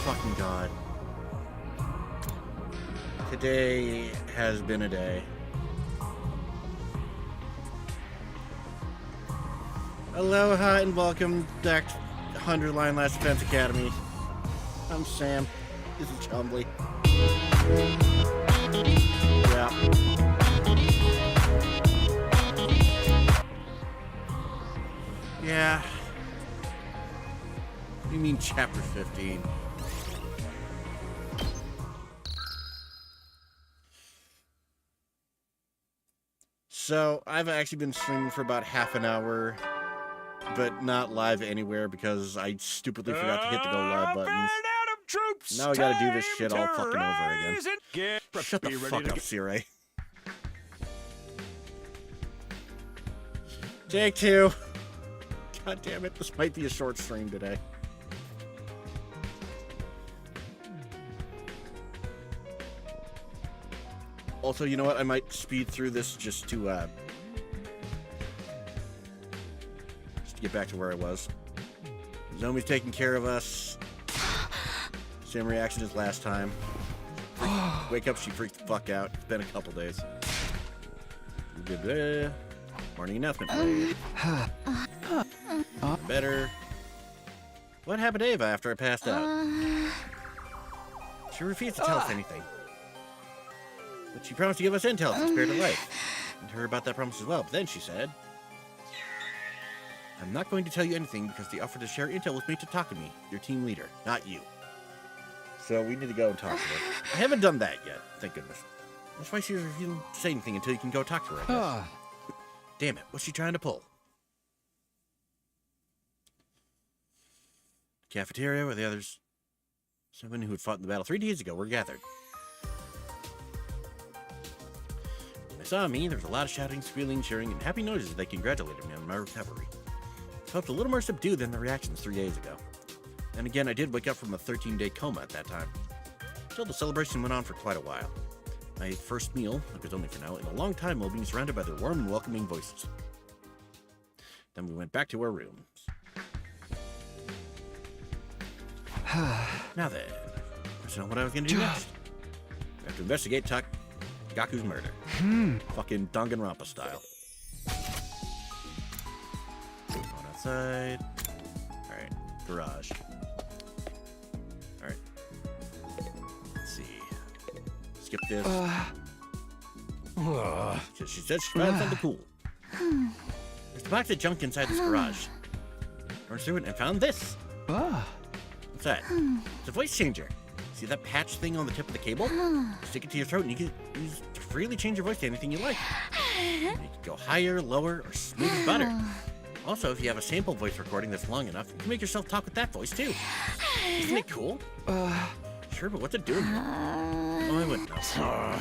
fucking god. Today has been a day. Aloha and welcome back to 100 Line Last Defense Academy. I'm Sam. This is Chumbly. Yeah. Yeah. You mean chapter 15? So, I've actually been streaming for about half an hour, but not live anywhere because I stupidly forgot to hit the go live buttons. Now I gotta do this shit all fucking over again. Shut the fuck up, Sire. Take two. God damn it, this might be a short stream today. Also, you know what? I might speed through this just to get back to where I was. Zombie's taking care of us. Same reaction as last time. Wake up, she freaked the fuck out. It's been a couple days. Morning announcement. Better. What happened to Ava after I passed out? She refused to tell us anything. But she promised to give us intel if she spared her life. And heard about that promise as well. But then she said, I'm not going to tell you anything because the offer to share intel was made to talk to me, your team leader, not you. So we need to go and talk to her. I haven't done that yet, thank goodness. That's why she didn't say anything until you can go talk to her, I guess. Damn it, what's she trying to pull? Cafeteria where the others, someone who had fought in the battle 3 days ago, were gathered. When they saw me, there was a lot of shouting, squealing, cheering, and happy noises as they congratulated me on my recovery. I felt a little more subdued than the reactions 3 days ago. And again, I did wake up from a 13-day coma at that time. Still, the celebration went on for quite a while. My first meal, it was only for now, in a long time while being surrounded by their warm and welcoming voices. Then we went back to our rooms. Now then, I know what I was going to do next. We have to investigate Gaku's murder. Fucking Danganronpa style. Going outside. Alright, garage. Alright. Let's see. Skip this. She said she found something cool. There's a box of junk inside this garage. I went through it and found this. What's that? It's a voice changer. See that patch thing on the tip of the cable? Stick it to your throat and you can freely change your voice to anything you like. You can go higher, lower, or smooth as butter. Also, if you have a sample voice recording that's long enough, you can make yourself talk with that voice too. Isn't it cool? Sure, but what's it doing here? Oh, I wouldn't know.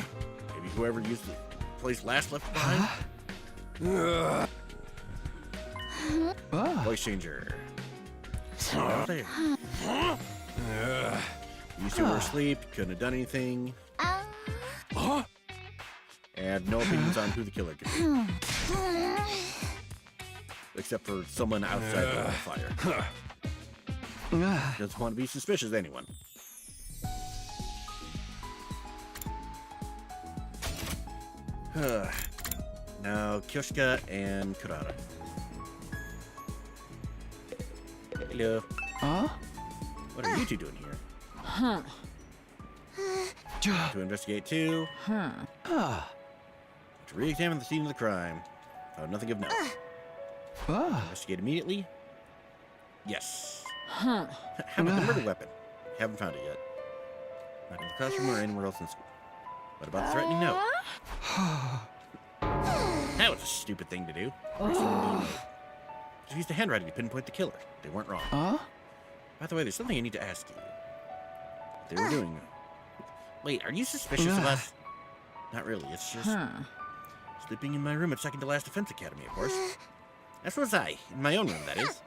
Maybe whoever used the place last left behind? Voice changer. Out there. Used to were asleep, couldn't have done anything. And no opinions on who the killer could be. Except for someone outside the fire. Doesn't want to be suspicious of anyone. Now, Kyoshika and Kurata. Hello. What are you two doing here? To investigate too. To re-examine the scene of the crime. Found nothing of note. Investigate immediately? Yes. How about the murder weapon? Haven't found it yet. Not in the classroom or anywhere else in school. What about the threatening note? That was a stupid thing to do. Just used the handwriting to pinpoint the killer. They weren't wrong. By the way, there's something I need to ask you. What they were doing. Wait, are you suspicious of us? Not really, it's just... sleeping in my room at second to last defense academy, of course. As was I, in my own room, that is.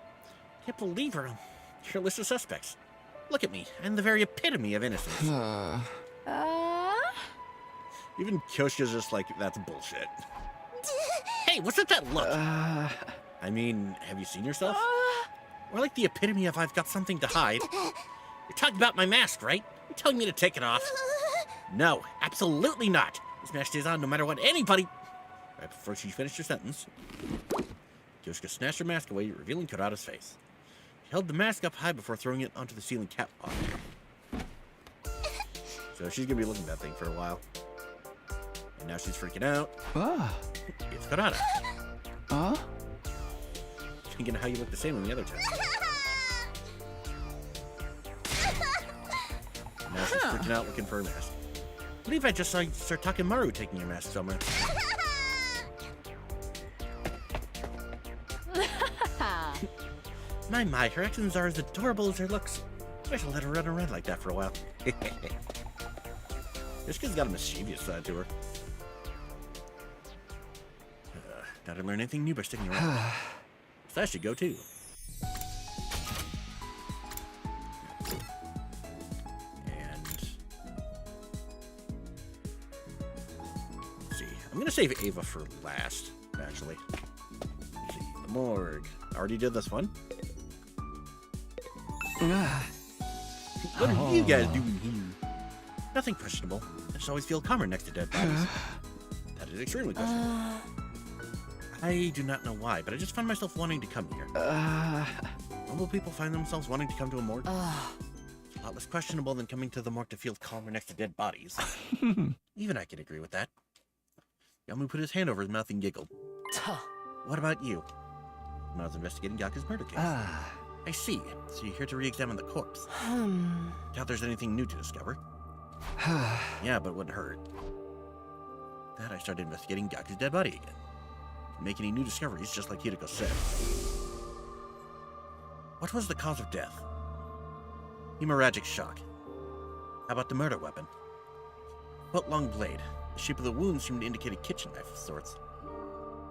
Can't believe her on your list of suspects. Look at me, I'm the very epitome of innocence. Even Kyoshika's just like, that's bullshit. Hey, what's with that look? I mean, have you seen yourself? Or like the epitome of I've got something to hide. You're talking about my mask, right? You're telling me to take it off? No, absolutely not. This mask stays on no matter what anybody... Right before she finished her sentence, Yoshika snatched her mask away, revealing Kurata's face. She held the mask up high before throwing it onto the ceiling catwalk. So she's gonna be looking at that thing for a while. And now she's freaking out. It's Kurata. Thinking how you look the same on the other time. Now she's freaking out looking for her mask. I believe I just saw Sir Takemaru taking your mask somewhere. My, her actions are as adorable as her looks. I shall let her run around like that for a while. This kid's got a mischievous side to her. Not to learn anything new by sticking around. So I should go too. And... let's see. I'm gonna save Ava for last, actually. Let's see. The morgue. I already did this one. What are you guys doing here? Nothing questionable. I just always feel calmer next to dead bodies. That is extremely questionable. I do not know why, but I just found myself wanting to come here. Normal people find themselves wanting to come to a morgue. It's a lot less questionable than coming to the morgue to feel calmer next to dead bodies. Even I can agree with that. Yamu put his hand over his mouth and giggled. What about you? When I was investigating Yaku's murder case. I see. So you're here to re-examine the corpse. Doubt there's anything new to discover. Yeah, but it wouldn't hurt. That I started investigating Gaku's dead body again. Make any new discoveries, just like Hideko said. What was the cause of death? Hemorrhagic shock. How about the murder weapon? Foot-long blade. The shape of the wound seemed to indicate a kitchen knife of sorts.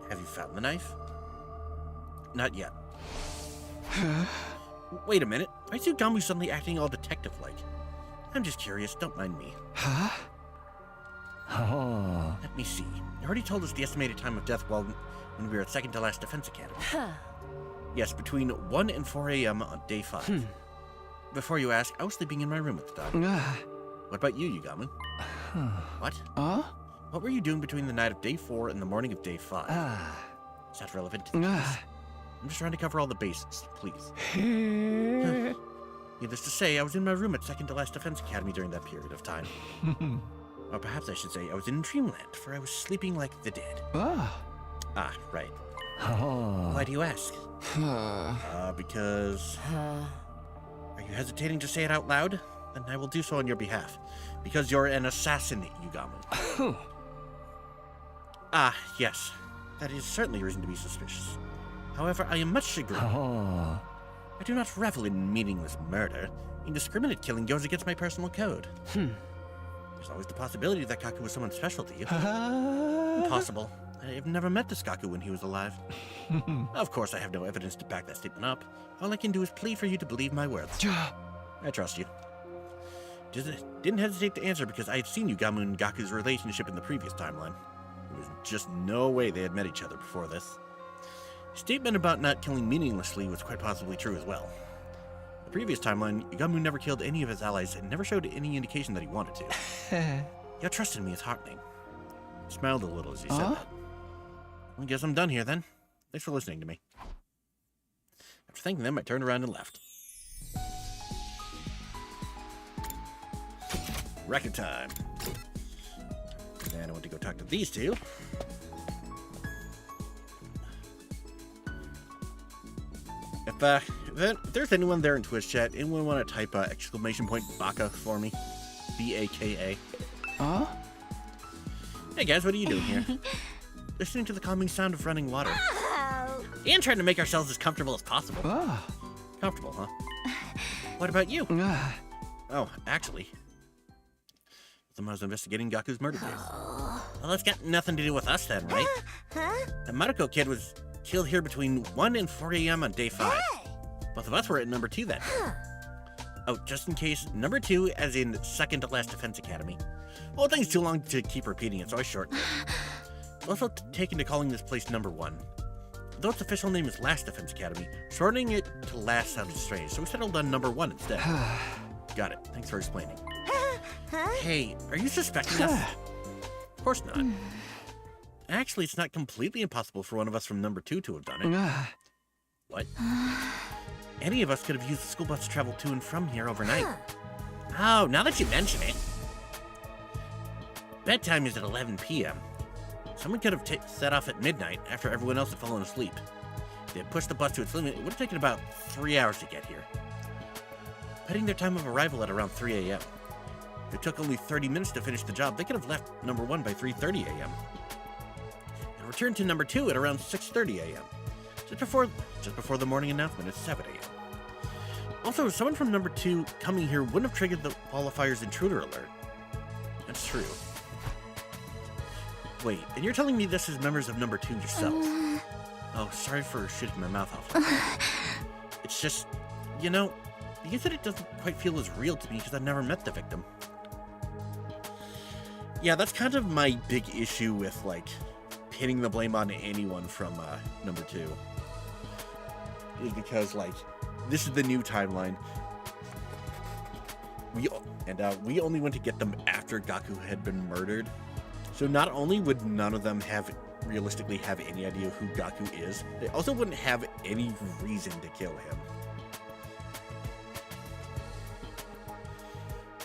Have you found the knife? Not yet. Wait a minute. Why is Ugamu suddenly acting all detective-like? I'm just curious. Don't mind me. Let me see. You already told us the estimated time of death when we were at second to last defense academy. Yes, between 1 and 4 a.m. on day 5. Before you ask, I was sleeping in my room at the time. What about you, Ugamu? What? What were you doing between the night of day 4 and the morning of day 5? Is that relevant to the case? I'm just trying to cover all the bases, please. Needless to say, I was in my room at second to last defense academy during that period of time. Or perhaps I should say I was in dreamland, for I was sleeping like the dead. Ah, right. Why do you ask? Because... Are you hesitating to say it out loud? Then I will do so on your behalf. Because you're an assassin, Ugamu. Ah, yes. That is certainly reason to be suspicious. However, I am much chagrined. I do not revel in meaningless murder. Indiscriminate killing goes against my personal code. There's always the possibility that Kaku was someone special to you. Impossible. I have never met this Kaku when he was alive. Of course, I have no evidence to back that statement up. All I can do is plead for you to believe my words. I trust you. Didn't hesitate to answer because I had seen Ugamu and Gaku's relationship in the previous timeline. There was just no way they had met each other before this. His statement about not killing meaninglessly was quite possibly true as well. In the previous timeline, Ugamu never killed any of his allies and never showed any indication that he wanted to. Your trust in me is heartening. He smiled a little as he said that. I guess I'm done here then. Thanks for listening to me. After thanking them, I turned around and left. Record time. And I want to go talk to these two. If there's anyone there in Twitch chat, anyone want to type !Baka for me? B-A-K-A. Hey guys, what are you doing here? Listening to the calming sound of running water. And trying to make ourselves as comfortable as possible. Comfortable, huh? What about you? Oh, actually, someone was investigating Gaku's murder case. Well, that's got nothing to do with us then, right? The Maruko kid was killed here between 1 and 4 a.m. on day 5. Both of us were at number 2 that day. Oh, just in case, number 2 as in second to last defense academy. Well, thing's too long to keep repeating it, so I shortened it. I've also taken to calling this place number 1. Though its official name is Last Defense Academy, shortening it to last sounded strange, so we settled on number 1 instead. got it. Thanks for explaining. Hey, are you suspecting us? Of course not. Actually, it's not completely impossible for one of us from number 2 to have done it. What? Any of us could have used the school bus to travel to and from here overnight. Oh, now that you mention it. Bedtime is at 11 p.m. Someone could have set off at midnight after everyone else had fallen asleep. If they had pushed the bus to its limit, it would have taken about 3 hours to get here. Putting their time of arrival at around 3 a.m. If it took only 30 minutes to finish the job, they could have left number 1 by 3:30 a.m. and returned to number 2 at around 6:30 a.m. Just before the morning announcement at 7 a.m. Also, someone from number 2 coming here wouldn't have triggered the qualifier's intruder alert. That's true. Wait, and you're telling me this is members of number 2 yourselves? Oh, sorry for shitting my mouth off like that. It's just, you know, the incident doesn't quite feel as real to me because I've never met the victim. Yeah, that's kind of my big issue with, like, pinning the blame on anyone from number 2. Is because, like, this is the new timeline. We only went to get them after Gaku had been murdered. So not only would none of them realistically have any idea who Gaku is, they also wouldn't have any reason to kill him.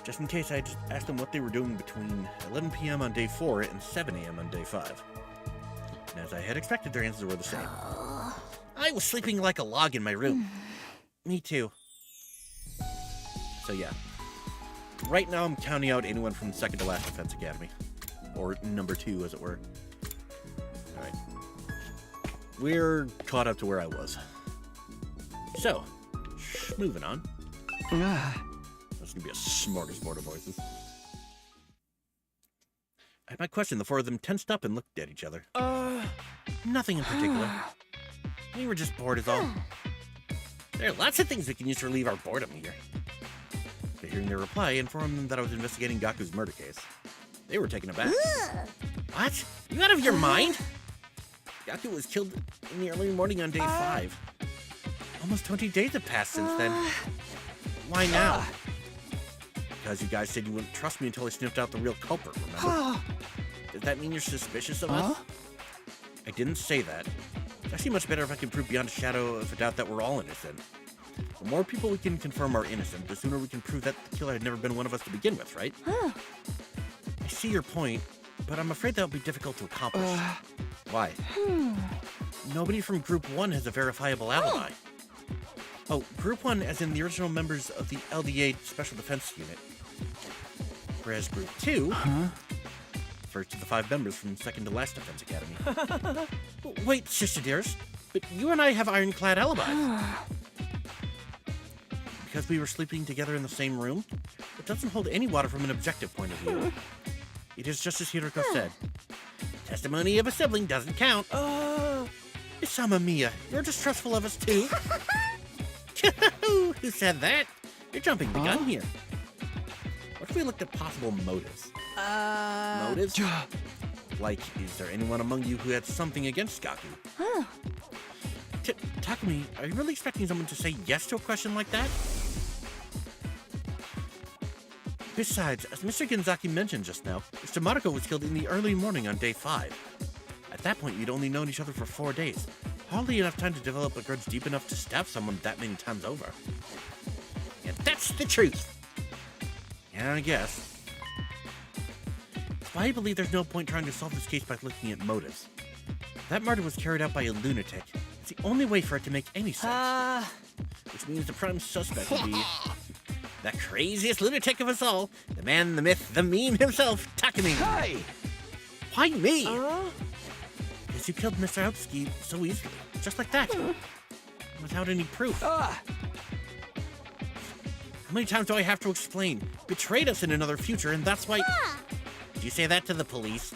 Just in case, I just asked them what they were doing between 11 p.m. on day 4 and 7 a.m. on day 5. And as I had expected, their answers were the same. I was sleeping like a log in my room. Me too. So yeah. Right now I'm counting out anyone from second to last Defense Academy. Or number 2, as it were. Alright. We're caught up to where I was. So, moving on. That's gonna be a smorgasbord of voices. At my question, the 4 of them tensed up and looked at each other. Nothing in particular. We were just bored is all. There are lots of things we can use to relieve our boredom here. After hearing their reply, I informed them that I was investigating Gaku's murder case. They were taken aback. What? You out of your mind? Gaku was killed in the early morning on day 5. Almost 20 days have passed since then. Why now? Because you guys said you wouldn't trust me until I sniffed out the real culprit, remember? Does that mean you're suspicious of us? I didn't say that. It's actually much better if I can prove beyond a shadow of a doubt that we're all innocent. The more people we can confirm are innocent, the sooner we can prove that the killer had never been one of us to begin with, right? I see your point, but I'm afraid that'll be difficult to accomplish. Why? Nobody from Group 1 has a verifiable alibi. Oh, Group 1 as in the original members of the LDA Special Defense Unit. Whereas Group 2 refers to the 5 members from second to last Defense Academy. Wait, Sister Dearest, but you and I have ironclad alibis. Because we were sleeping together in the same room, it doesn't hold any water from an objective point of view. It is just as Hiroko said. Testimony of a sibling doesn't count. Isama Mia, you're distrustful of us too. Who said that? You're jumping the gun here. What if we looked at possible motives? Motives? Like, is there anyone among you who had something against Gaku? Takumi, are you really expecting someone to say yes to a question like that? Besides, as Mr. Genzaki mentioned just now, Mr. Maruko was killed in the early morning on day 5. At that point, you'd only known each other for 4 days. Hardly enough time to develop a grudge deep enough to stab someone that many times over. And that's the truth! Yeah, I guess. That's why I believe there's no point trying to solve this case by looking at motives. That murder was carried out by a lunatic. It's the only way for it to make any sense. Which means the prime suspect would be the craziest lunatic of us all, the man, the myth, the meme himself, Takumi. Hey! Why me? Because you killed Mr. Aotsuki so easily, just like that, without any proof. How many times do I have to explain? Betrayed us in another future, and that's why... Did you say that to the police?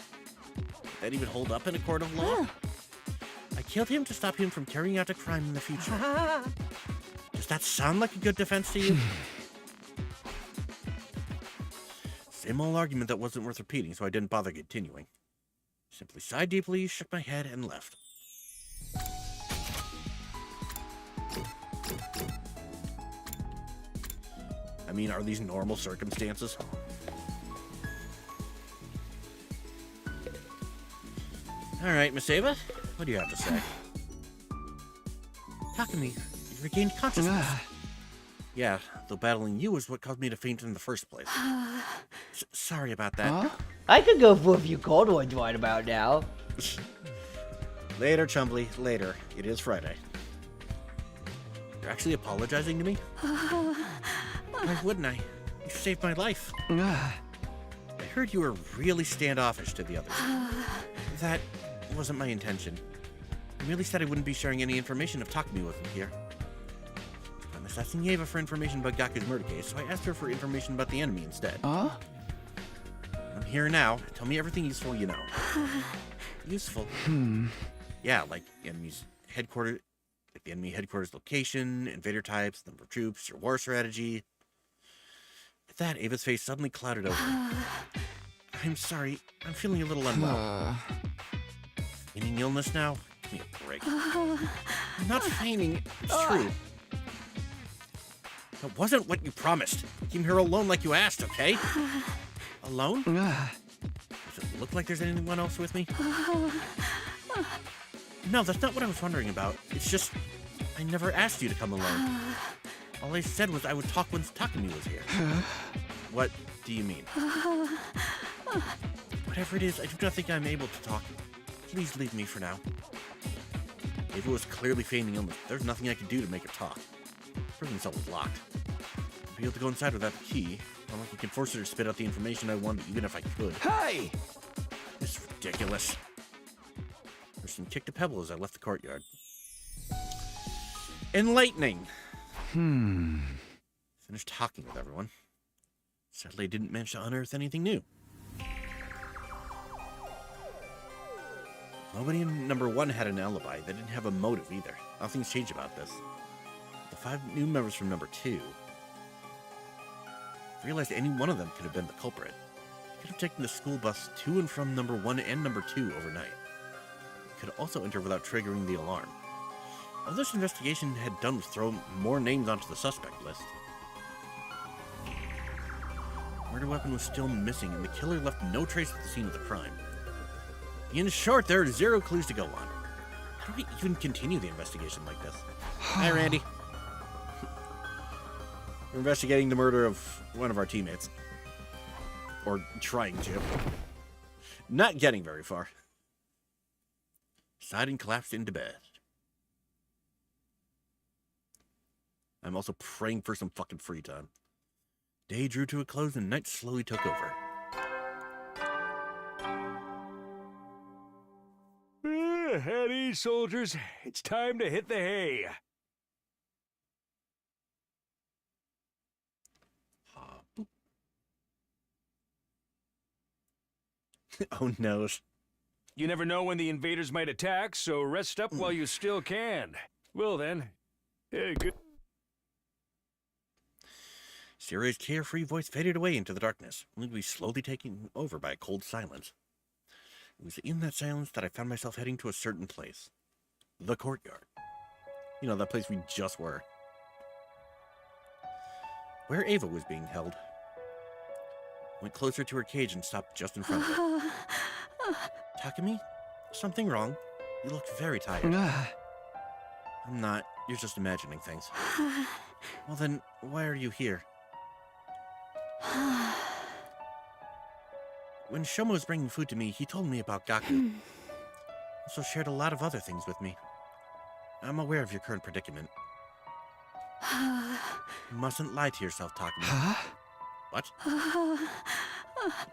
Did that even hold up in a court of law? I killed him to stop him from carrying out a crime in the future. Does that sound like a good defense to you? Same old argument that wasn't worth repeating, so I didn't bother continuing. Simply sighed deeply, shook my head, and left. I mean, are these normal circumstances? Alright, Miss Ava, what do you have to say? Takumi, you regained consciousness. Yeah, though battling you was what caused me to faint in the first place. Sorry about that. I could go for a few cold ones right about now. Later, Chumbly, later. It is Friday. You're actually apologizing to me? Why wouldn't I? You saved my life. I heard you were really standoffish to the others. That wasn't my intention. I merely said I wouldn't be sharing any information if Takumi wasn't here. I'm asking Eva for information about Gaku's murder case, so I asked her for information about the enemy instead. I'm here now. Tell me everything useful you know. Useful? Yeah, like the enemy's headquarters, like the enemy headquarters location, invader types, number of troops, your war strategy. At that, Ava's face suddenly clouded over. I'm sorry. I'm feeling a little unwell. Feigning illness now? Give me a break. I'm not feigning. It's true. That wasn't what you promised. You came here alone like you asked, okay? Alone? Does it look like there's anyone else with me? No, that's not what I was wondering about. It's just, I never asked you to come alone. All I said was I would talk when Takumi was here. What do you mean? Whatever it is, I do not think I'm able to talk. Please leave me for now. If it was clearly feigning illness, there's nothing I could do to make her talk. Prison cell was locked. I'd be able to go inside without the key. Not like you can force her to spit out the information I wanted, even if I could. Hey! This is ridiculous. Grayson kicked a pebble as I left the courtyard. Enlightening. Finished talking with everyone. Sadly, I didn't manage to unearth anything new. Nobody in number 1 had an alibi. They didn't have a motive either. Nothing's changed about this. The 5 new members from number 2. I realized any one of them could have been the culprit. They could have taken the school bus to and from number 1 and number 2 overnight. Could also enter without triggering the alarm. All this investigation had done was throw more names onto the suspect list. The murder weapon was still missing, and the killer left no trace at the scene of the crime. In short, there are 0 clues to go on. How do we even continue the investigation like this? Hi, Randy. We're investigating the murder of one of our teammates. Or trying to. Not getting very far. Sighed and collapsed into bed. I'm also praying for some fucking free time. Day drew to a close and night slowly took over. At ease, soldiers. It's time to hit the hay. Oh no. You never know when the invaders might attack, so rest up while you still can. Well then, good. Siri's carefree voice faded away into the darkness, only to be slowly taken over by a cold silence. It was in that silence that I found myself heading to a certain place. The courtyard. You know, that place we just were. Where Ava was being held. Went closer to her cage and stopped just in front of it. Takumi? Something wrong? You look very tired. I'm not. You're just imagining things. Well then, why are you here? When Shoma was bringing food to me, he told me about Gaku. Also shared a lot of other things with me. I'm aware of your current predicament. You mustn't lie to yourself, Takumi. What?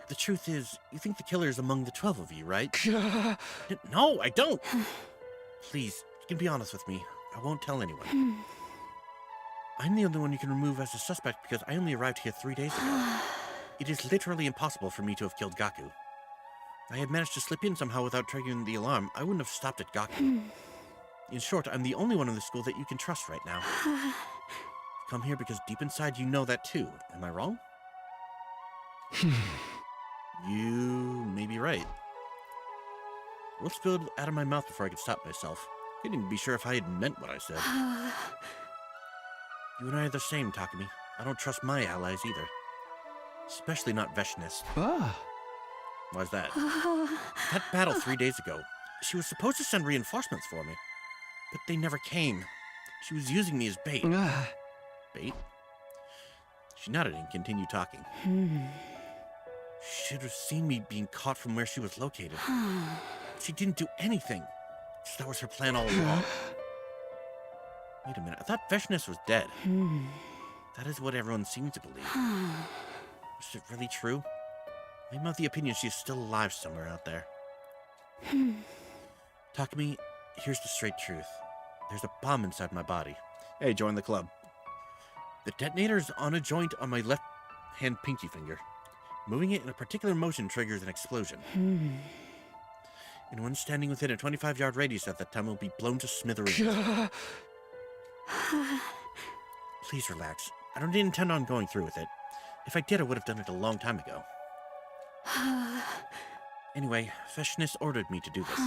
The truth is, you think the killer is among the 12 of you, right? No, I don't! Please, you can be honest with me. I won't tell anyone. I'm the only one you can remove as a suspect because I only arrived here 3 days ago. It is literally impossible for me to have killed Gaku. If I had managed to slip in somehow without triggering the alarm, I wouldn't have stopped at Gaku. In short, I'm the only one in the school that you can trust right now. You've come here because deep inside you know that too. Am I wrong? You may be right. Words spilled out of my mouth before I could stop myself. I couldn't even be sure if I had meant what I said. You and I are the same, Takumi. I don't trust my allies either. Especially not Veshness. Why's that? That battle 3 days ago, she was supposed to send reinforcements for me, but they never came. She was using me as bait. Bait? She nodded and continued talking. She should have seen me being caught from where she was located. She didn't do anything. So that was her plan all along. Wait a minute, I thought Veshness was dead. That is what everyone seemed to believe. Is it really true? I'm of the opinion she's still alive somewhere out there. Takumi, here's the straight truth. There's a bomb inside my body. Hey, join the club. The detonator's on a joint on my left hand pinky finger. Moving it in a particular motion triggers an explosion. Anyone standing within a 25-yard radius at that time will be blown to smithereens. Please relax. I don't intend on going through with it. If I did, I would have done it a long time ago. Anyway, Veshness ordered me to do this.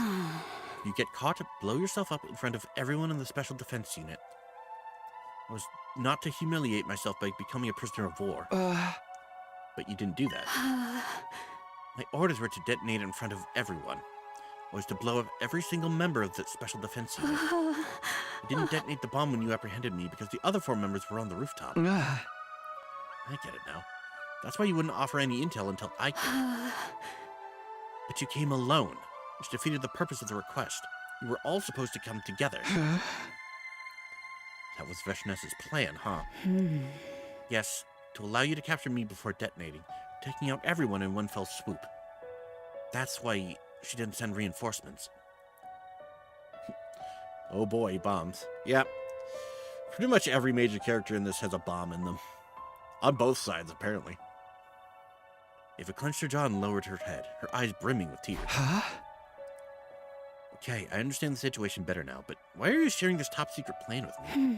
You get caught, blow yourself up in front of everyone in the Special Defense Unit. I was not to humiliate myself by becoming a prisoner of war. But you didn't do that. My orders were to detonate in front of everyone. I was to blow up every single member of the Special Defense Unit. I didn't detonate the bomb when you apprehended me because the other 4 members were on the rooftop. I get it now. That's why you wouldn't offer any intel until I came. But you came alone, which defeated the purpose of the request. You were all supposed to come together. That was Veshness's plan, huh? Yes, to allow you to capture me before detonating, taking out everyone in one fell swoop. That's why she didn't send reinforcements. Oh boy, bombs. Yep. Pretty much every major character in this has a bomb in them. On both sides, apparently. Eva clenched her jaw and lowered her head, her eyes brimming with tears. Okay, I understand the situation better now, but why are you sharing this top-secret plan with me?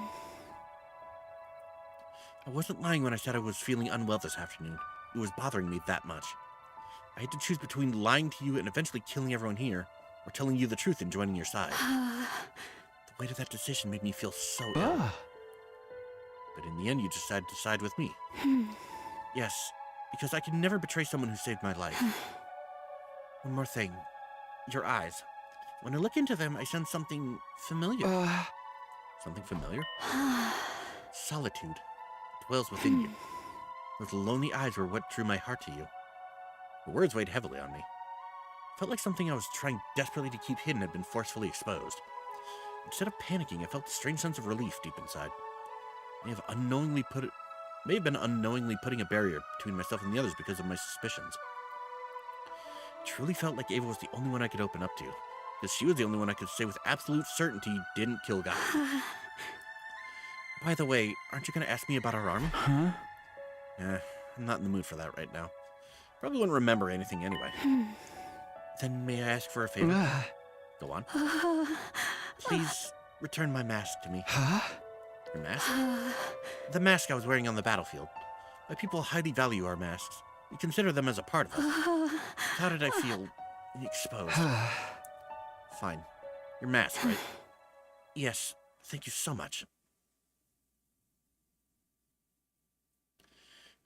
I wasn't lying when I said I was feeling unwell this afternoon. It was bothering me that much. I had to choose between lying to you and eventually killing everyone here, or telling you the truth and joining your side. The weight of that decision made me feel so ill. But in the end, you decided to side with me. Yes, because I can never betray someone who saved my life. One more thing. Your eyes. When I look into them, I sense something familiar. Something familiar? Solitude dwells within you. Those lonely eyes were what drew my heart to you. The words weighed heavily on me. It felt like something I was trying desperately to keep hidden had been forcefully exposed. Instead of panicking, I felt a strange sense of relief deep inside. May have been unknowingly putting a barrier between myself and the others because of my suspicions. It truly felt like Ava was the only one I could open up to, because she was the only one I could say with absolute certainty didn't kill Guy. By the way, aren't you going to ask me about our army? I'm not in the mood for that right now. Probably wouldn't remember anything anyway. Then may I ask for a favor? Go on. Please return my mask to me. Your mask? The mask I was wearing on the battlefield. My people highly value our masks. We consider them as a part of us. How did I feel exposed? Fine. Your mask, right? Yes. Thank you so much.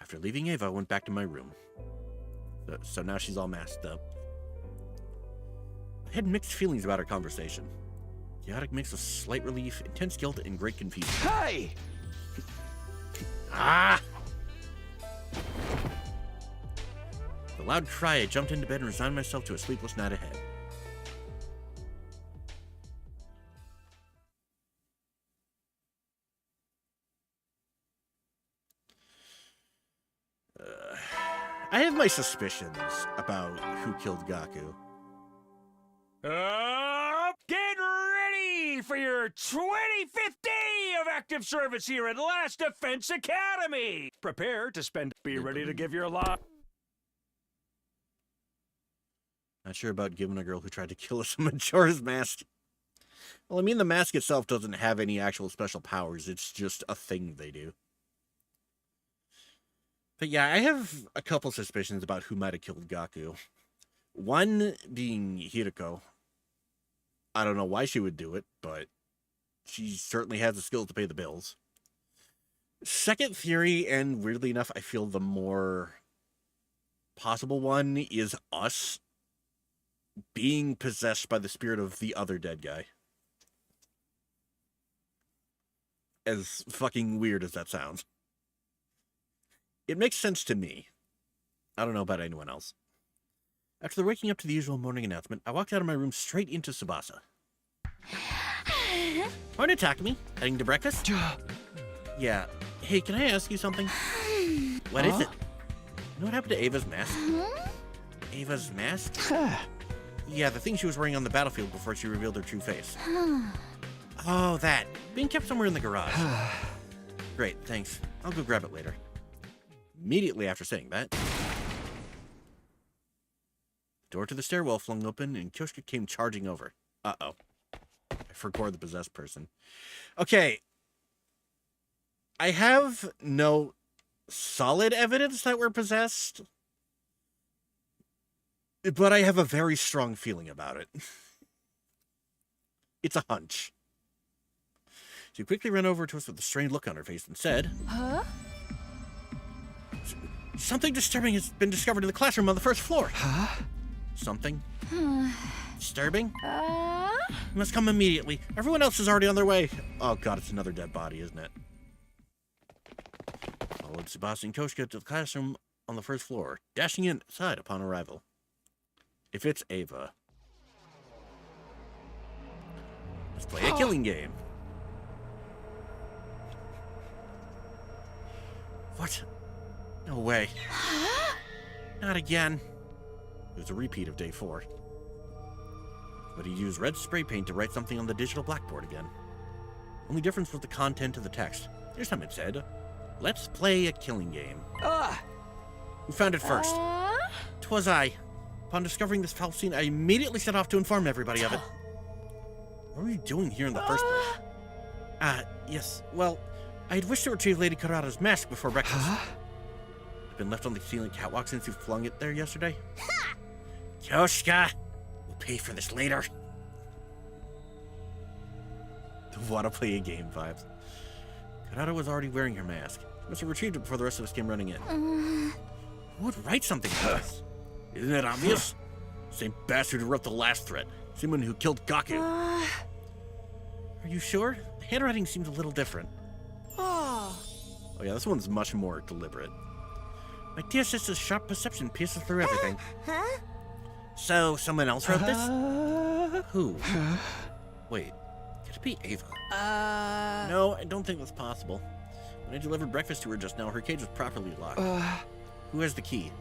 After leaving Ava, I went back to my room. So now she's all masked up. I had mixed feelings about our conversation. Chaotic mix of slight relief, intense guilt, and great confusion. Hey! Ah! With a loud cry, I jumped into bed and resigned myself to a sleepless night ahead. I have my suspicions about who killed Gaku. Get ready for your 25th day of active service here at Last Defense Academy! Prepare to spend... Be ready to give your life... Not sure about giving a girl who tried to kill us a Majora's Mask. Well, I mean, the mask itself doesn't have any actual special powers. It's just a thing they do. But yeah, I have a couple suspicions about who might have killed Gaku. One being Hiriko. I don't know why she would do it, but she certainly has the skills to pay the bills. Second theory, and weirdly enough, I feel the more possible one, is us being possessed by the spirit of the other dead guy. As fucking weird as that sounds. It makes sense to me. I don't know about anyone else. After waking up to the usual morning announcement, I walked out of my room straight into Tsubasa. Morning, Takumi. Heading to breakfast? Yeah. Hey, can I ask you something? What is it? You know what happened to Ava's mask? Ava's mask? Yeah, the thing she was wearing on the battlefield before she revealed her true face. Oh, that. Being kept somewhere in the garage. Great, thanks. I'll go grab it later. Immediately after saying that, the door to the stairwell flung open and Kyoshka came charging over. Uh-oh. I forgot the possessed person. Okay. I have no solid evidence that we're possessed, but I have a very strong feeling about it. It's a hunch. She quickly ran over to us with a strained look on her face and said, "Huh? Something disturbing has been discovered in the classroom on the first floor." Huh? Something? Disturbing? You must come immediately. Everyone else is already on their way. Oh god, it's another dead body, isn't it? Followed Tsubasa and Kyoshka to the classroom on the first floor, dashing inside upon arrival. If it's Ava, let's play a killing game. What? No way. Not again. It was a repeat of day 4. But he used red spray paint to write something on the digital blackboard again. Only difference was the content of the text. Here's something it said. Let's play a killing game. Who found it first? 'Twas I. Upon discovering this foul scene, I immediately set off to inform everybody of it. What were you doing here in the first place? Yes. Well, I had wished to retrieve Lady Karada's mask before breakfast. It's been left on the ceiling catwalk since you flung it there yesterday. Kyoshka! We'll pay for this later. The wanna play a game vibes. Karada was already wearing her mask. She must have retrieved it before the rest of us came running in. Who would write something like this? Isn't it obvious? Same bastard who wrote the last threat. Same one who killed Gaku. Are you sure? The handwriting seems a little different. Oh yeah, this one's much more deliberate. My dear sister's sharp perception pierces through everything. So, someone else wrote this? Who? Wait, could it be Ava? No, I don't think that's possible. When I delivered breakfast to her just now, her cage was properly locked. Who has the key?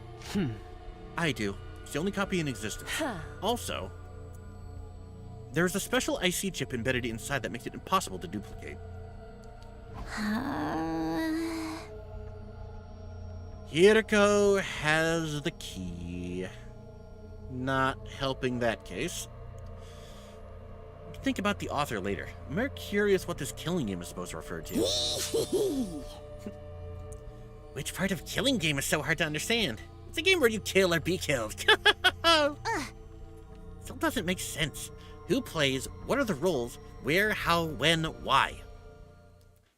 I do. It's the only copy in existence. Also, there's a special IC chip embedded inside that makes it impossible to duplicate. Hiriko has the key. Not helping that case. Think about the author later. I'm very curious what this killing game is supposed to refer to. Which part of killing game is so hard to understand? It's a game where you kill or be killed. Still doesn't make sense. Who plays? What are the roles? Where? How? When? Why?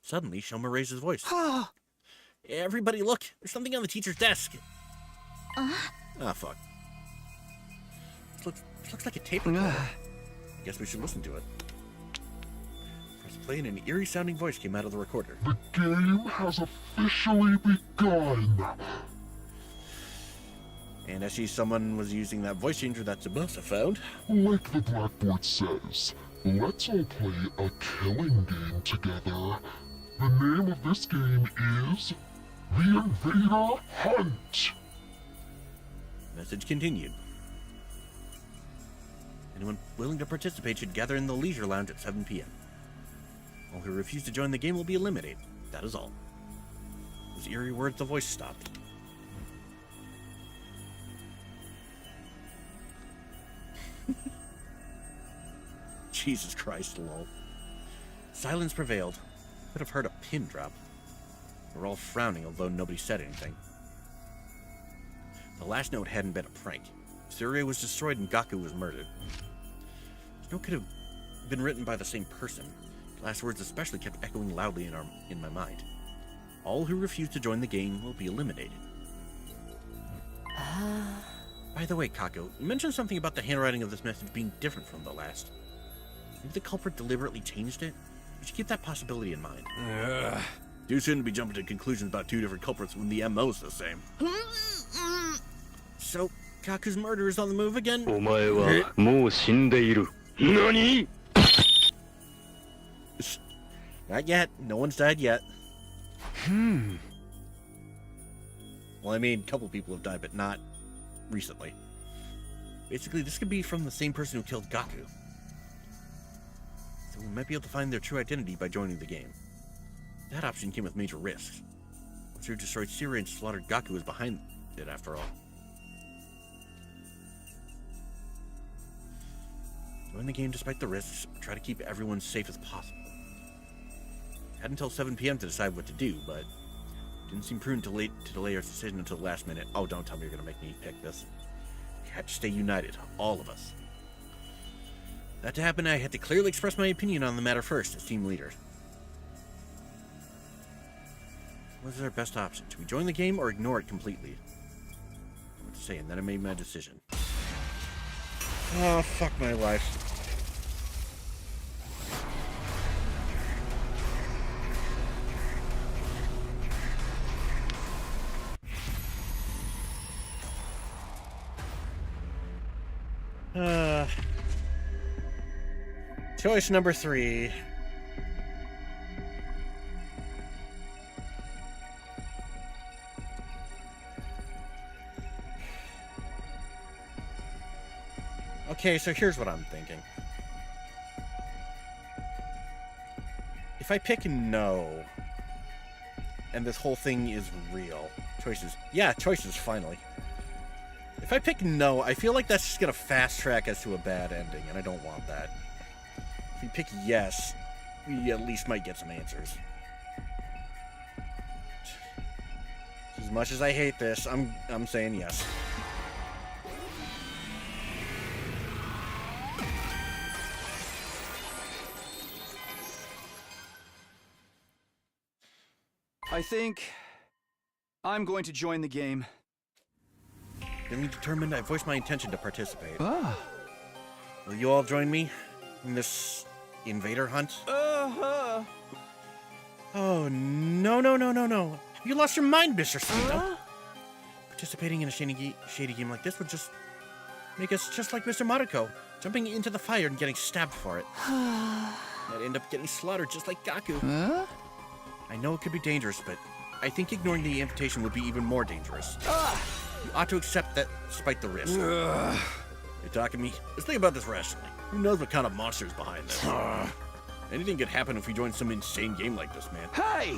Suddenly, Shoma raised his voice. Everybody look! There's something on the teacher's desk. Fuck. This looks like a tape recorder. I guess we should listen to it. Press play and an eerie-sounding voice came out of the recorder. The game has officially begun. And I see someone was using that voice changer that Tsubasa found. Like the blackboard says, let's all play a killing game together. The name of this game is The Invader Hunt. Message continued. Anyone willing to participate should gather in the leisure lounge at 7 p.m. All who refuse to join the game will be eliminated. That is all. Those eerie words, the voice stopped. Jesus Christ, lol. Silence prevailed. Could have heard a pin drop. They were all frowning, although nobody said anything. The last note hadn't been a prank. Tsuruya was destroyed and Gaku was murdered. This note could have been written by the same person. The last words especially kept echoing loudly in my mind. All who refuse to join the game will be eliminated. By the way, Kako, you mentioned something about the handwriting of this message being different from the last. Maybe the culprit deliberately changed it? We should keep that possibility in mind. You shouldn't be jumping to conclusions about two different culprits when the MO's the same. So, Kaku's murder is on the move again? お前はもう死んでいる。何? Not yet. No one's died yet. Well, I mean, a couple people have died, but not recently. Basically, this could be from the same person who killed Gaku. So we might be able to find their true identity by joining the game. That option came with major risks. Once who destroyed Siri and slaughtered Gaku was behind it, after all. Join the game despite the risks, but try to keep everyone safe as possible. Had until 7 p.m. to decide what to do, but didn't seem prudent to delay our decision until the last minute. Oh, don't tell me you're gonna make me pick this. We had to stay united, all of us. That to happen, I had to clearly express my opinion on the matter first as team leader. What is our best option? Should we join the game or ignore it completely? What to say, and then I made my decision. Oh, fuck my life. Choice number 3. Okay, so here's what I'm thinking. If I pick no, and this whole thing is real, choices. Yeah, choices, finally. If I pick no, I feel like that's just gonna fast track us to a bad ending, and I don't want that. If we pick yes, we at least might get some answers. As much as I hate this, I'm saying yes. I think I'm going to join the game. Feeling determined, I voiced my intention to participate. Will you all join me in this invader hunt? Oh, no. Have you lost your mind, Mr. Sino? Participating in a shady game like this would just make us just like Mr. Maruko, jumping into the fire and getting stabbed for it. I'd end up getting slaughtered just like Gaku. I know it could be dangerous, but I think ignoring the invitation would be even more dangerous. You ought to accept that despite the risk. You're talking to me? Let's think about this rationally. Who knows what kind of monster's behind this? Anything could happen if we join some insane game like this, man. Hey!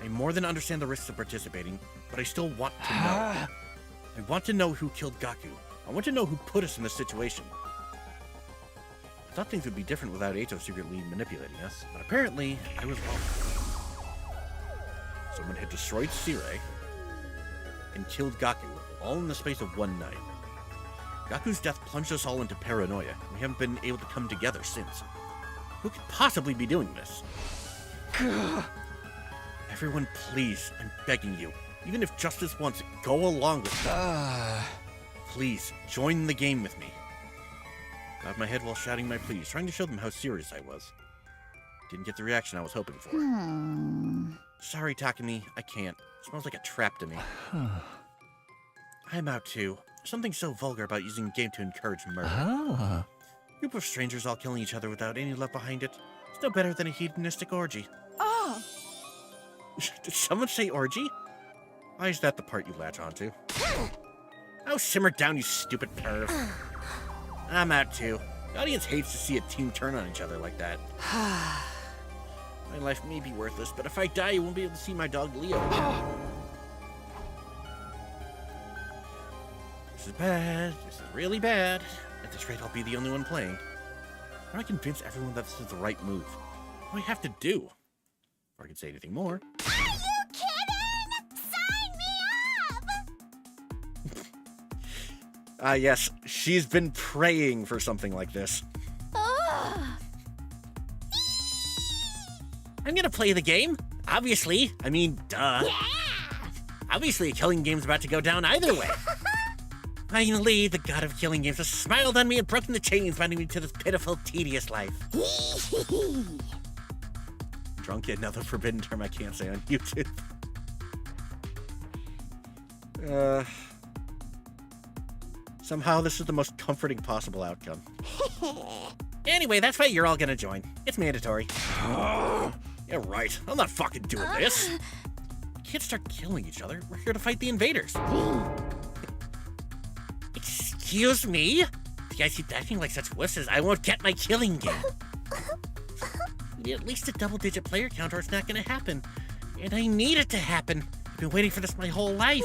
I more than understand the risks of participating, but I still want to know. I want to know who killed Gaku. I want to know who put us in this situation. I thought things would be different without Eito secretly manipulating us, but apparently I was wrong. Someone had destroyed Sire and killed Gaku, all in the space of one night. Gaku's death plunged us all into paranoia, and we haven't been able to come together since. Who could possibly be doing this? Everyone, please, I'm begging you. Even if just this once, go along with me. Please, join the game with me. Bowed my head while shouting my pleas, trying to show them how serious I was. Didn't get the reaction I was hoping for. Sorry, Takumi, I can't. It smells like a trap to me. I'm out too. There's something so vulgar about using a game to encourage murder. A group of strangers all killing each other without any love behind it. It's no better than a hedonistic orgy. Did someone say orgy? Why is that the part you latch onto? Oh, simmer down, you stupid perv. I'm out too. The audience hates to see a team turn on each other like that. My life may be worthless, but if I die, you won't be able to see my dog Leo. This is bad. This is really bad. At this rate, I'll be the only one playing. How do I convince everyone that this is the right move? What do I have to do? Before I can say anything more. Are you kidding? Sign me up! Yes, she's been praying for something like this. I'm gonna play the game. Obviously. I mean, duh. Yeah! Obviously, a killing game's about to go down either way. Finally, the god of killing games has smiled on me and broken the chains binding me to this pitiful, tedious life. Drunk, another forbidden term I can't say on YouTube. Somehow this is the most comforting possible outcome. Anyway, that's why you're all gonna join. It's mandatory. Yeah, right. I'm not fucking doing this. We can't start killing each other. We're here to fight the invaders. Excuse me? If you guys keep acting like such wusses, I won't get my killing game. We need at least a double-digit player count or it's not gonna happen. And I need it to happen. I've been waiting for this my whole life.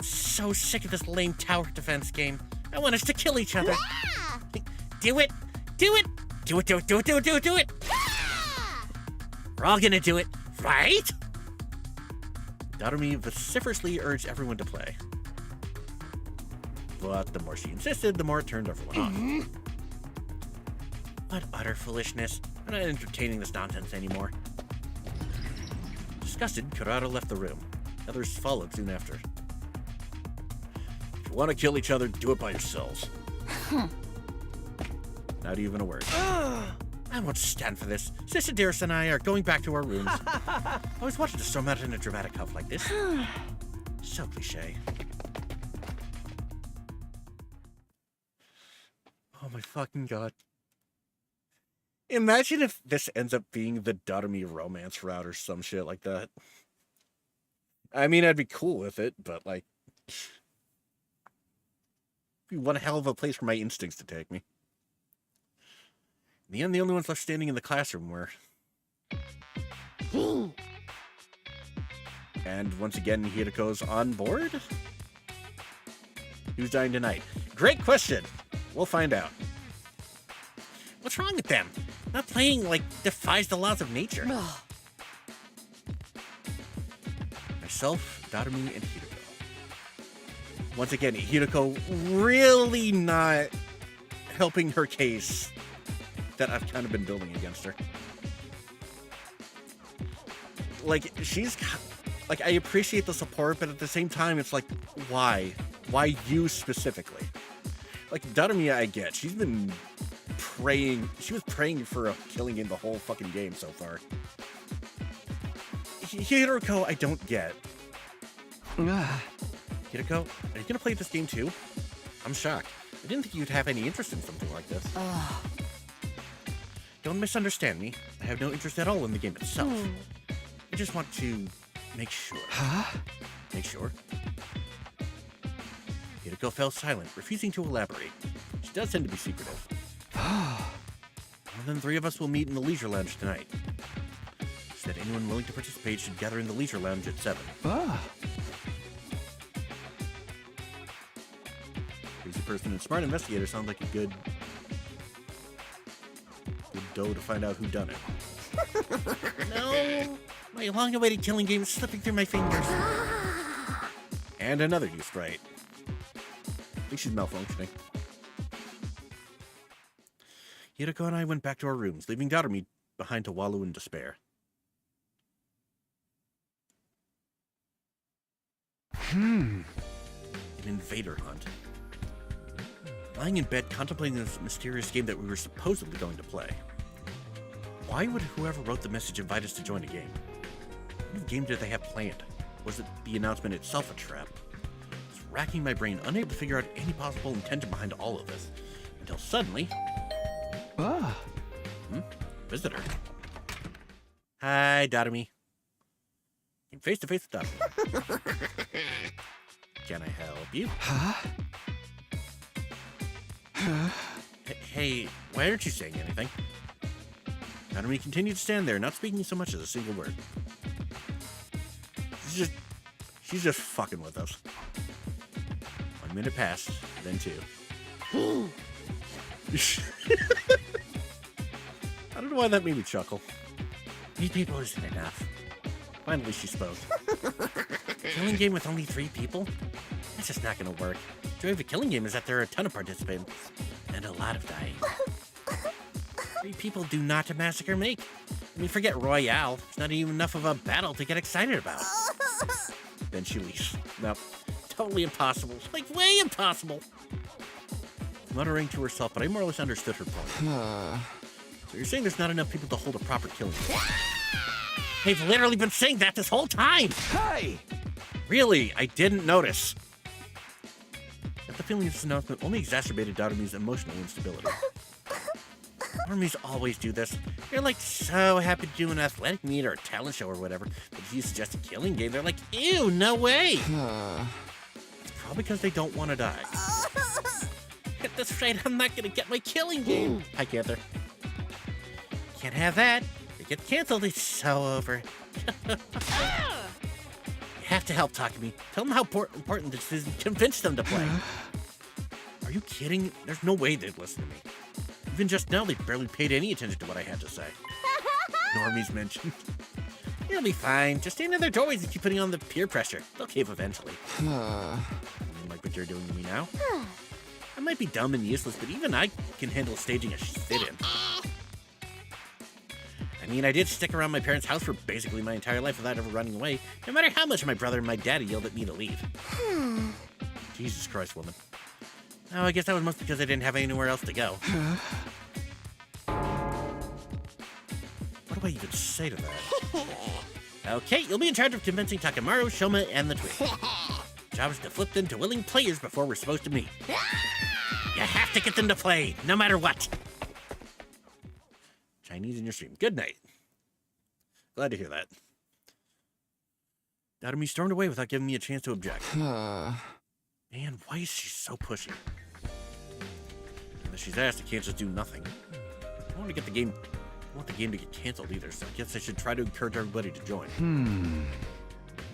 So sick of this lame tower defense game. I want us to kill each other. Yeah! Do it! Do it! Do it, do it, do it, do it, do it, do it! Yeah! We're all gonna do it, right? Nekkonime vociferously urged everyone to play. But the more she insisted, the more it turned everyone on. What utter foolishness. I'm not entertaining this nonsense anymore. Disgusted, Kurata left the room. Others followed soon after. If you want to kill each other, do it by yourselves. Not even a word. I won't stand for this. Sister Dearest and I are going back to our rooms. I always wanted to storm out in a dramatic huff like this. So cliche. Oh my fucking god. Imagine if this ends up being the Nekkonime romance route or some shit like that. I mean, I'd be cool with it, but like... it'd be one hell of a place for my instincts to take me. In the end, the only ones left standing in the classroom were... And once again, Hideko's on board? Who's dying tonight? Great question! We'll find out. What's wrong with them? Not playing, like, defies the laws of nature. Myself, Nekkonime, and Hideko. Once again, Hideko really not helping her case that I've kind of been building against her. Like, she's... like, I appreciate the support, but at the same time, it's like, why? Why you specifically? Like, Nekkonime, I get. She's been praying. She was praying for a killing game the whole fucking game so far. Hideko, I don't get. Hideko, are you gonna play this game too? I'm shocked. I didn't think you'd have any interest in something like this. Don't misunderstand me. I have no interest at all in the game itself. I just want to make sure. Make sure? Hideko fell silent, refusing to elaborate. She does tend to be secretive. Well, then 3 of us will meet in the leisure lounge tonight. She said anyone willing to participate should gather in the leisure lounge at 7. Crazy person and smart investigator sounds like a good dough to find out who done it. No, my long-awaited killing game is slipping through my fingers. And another use sprite. I think she's malfunctioning. Hideko and I went back to our rooms, leaving Nekkonime behind to wallow in despair. An invader hunt. Lying in bed contemplating this mysterious game that we were supposedly going to play. Why would whoever wrote the message invite us to join a game? What game did they have planned? Was it the announcement itself a trap? I was racking my brain, unable to figure out any possible intention behind all of this, until suddenly... Visitor. Hi, Nekkonime. I'm face to face with Nekkonime. Can I help you? Hey, why aren't you saying anything? Nekkonime continued to stand there, not speaking so much as a single word. She's just fucking with us. 1 minute passed, then 2. I don't know why that made me chuckle. 3 people isn't enough. Finally, she spoke. Killing game with only 3 people? That's just not gonna work. The joy of a killing game is that there are a ton of participants and a lot of dying. 3 people do not massacre make. I mean, forget Royale. It's not even enough of a battle to get excited about. Then she leaves. Nope. Totally impossible. Like, way impossible. Muttering to herself, but I more or less understood her point. So you're saying there's not enough people to hold a proper killing? They've literally been saying that this whole time! Hey! Really? I didn't notice. But the feeling of this announcement only exacerbated Darumi's emotional instability. Armies always do this. They're like so happy to do an athletic meet or a talent show or whatever, but if you suggest a killing game, they're like, ew, no way! It's probably because they don't want to die. At this rate, I'm not gonna get my killing game. Hi, Panther. Can't have that. It gets canceled, it's so over. You have to help Takumi. Tell them how important this is and convince them to play. Are you kidding? There's no way they'd listen to me. Even just now, they barely paid any attention to what I had to say. Normies mentioned. It'll be fine. Just stand in their doorways and keep putting on the peer pressure. They'll cave eventually. You like what you're doing to me now? I might be dumb and useless, but even I can handle staging a sit-in. I mean, I did stick around my parents' house for basically my entire life without ever running away, no matter how much my brother and my daddy yelled at me to leave. Jesus Christ, woman. Oh, I guess that was mostly because I didn't have anywhere else to go. What do I even say to that? Okay, you'll be in charge of convincing Takamaru, Shoma, and the twin. Job is to flip them to willing players before we're supposed to meet. You have to get them to play, no matter what. Chinese in your stream. Good night. Glad to hear that. Darumi stormed away without giving me a chance to object. Man, why is she so pushy? And if she's asked, I can't just do nothing. I want to get the game. I want the game to get canceled either, so I guess I should try to encourage everybody to join.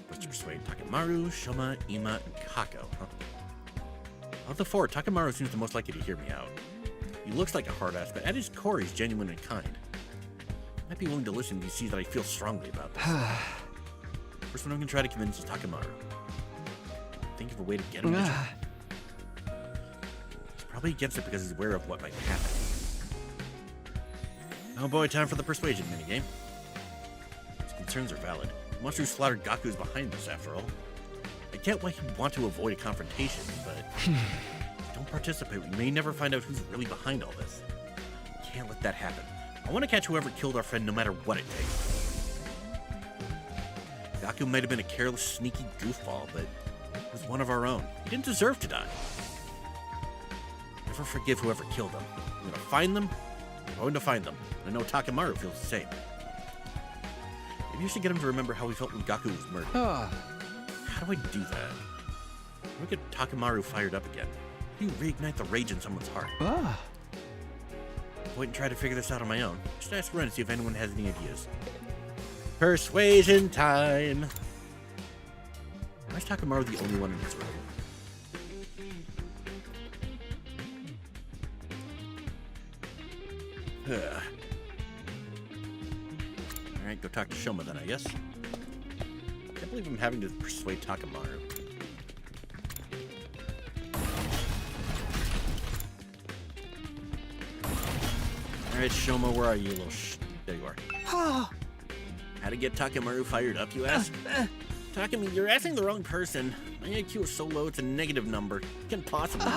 What's to persuade Takamaru, Shoma, Ima, and Kako, huh? Of the 4, Takamaru seems the most likely to hear me out. He looks like a hard ass, but at his core, he's genuine and kind. I might be willing to listen if he sees that I feel strongly about this. First one I'm gonna try to convince is Takamaru. Think of a way to get him to join. He's probably against it because he's aware of what might happen. Oh boy, time for the persuasion minigame. His concerns are valid. The monster who slaughtered Gaku is behind this, after all. I get why he'd want to avoid a confrontation, but don't participate. We may never find out who's really behind all this. Can't let that happen. I want to catch whoever killed our friend no matter what it takes. Gaku might have been a careless, sneaky goofball, but he was one of our own. He didn't deserve to die. Never forgive whoever killed him. I'm going to find them. I'm going to find them. I know Takamaru feels the same. Maybe you should get him to remember how he felt when Gaku was murdered. How do I do that? How do I get Takamaru fired up again? How do you reignite the rage in someone's heart? Wait and try to figure this out on my own. Just ask around and see if anyone has any ideas. Persuasion time! Why is Takamaru the only one in this room? Alright, go talk to Shoma then, I guess. I can't believe I'm having to persuade Takamaru. Alright, Shoma, where are you, little There you are. How to get Takamaru fired up, you ask? Takumi, you're asking the wrong person. My IQ is so low, it's a negative number. It can possibly...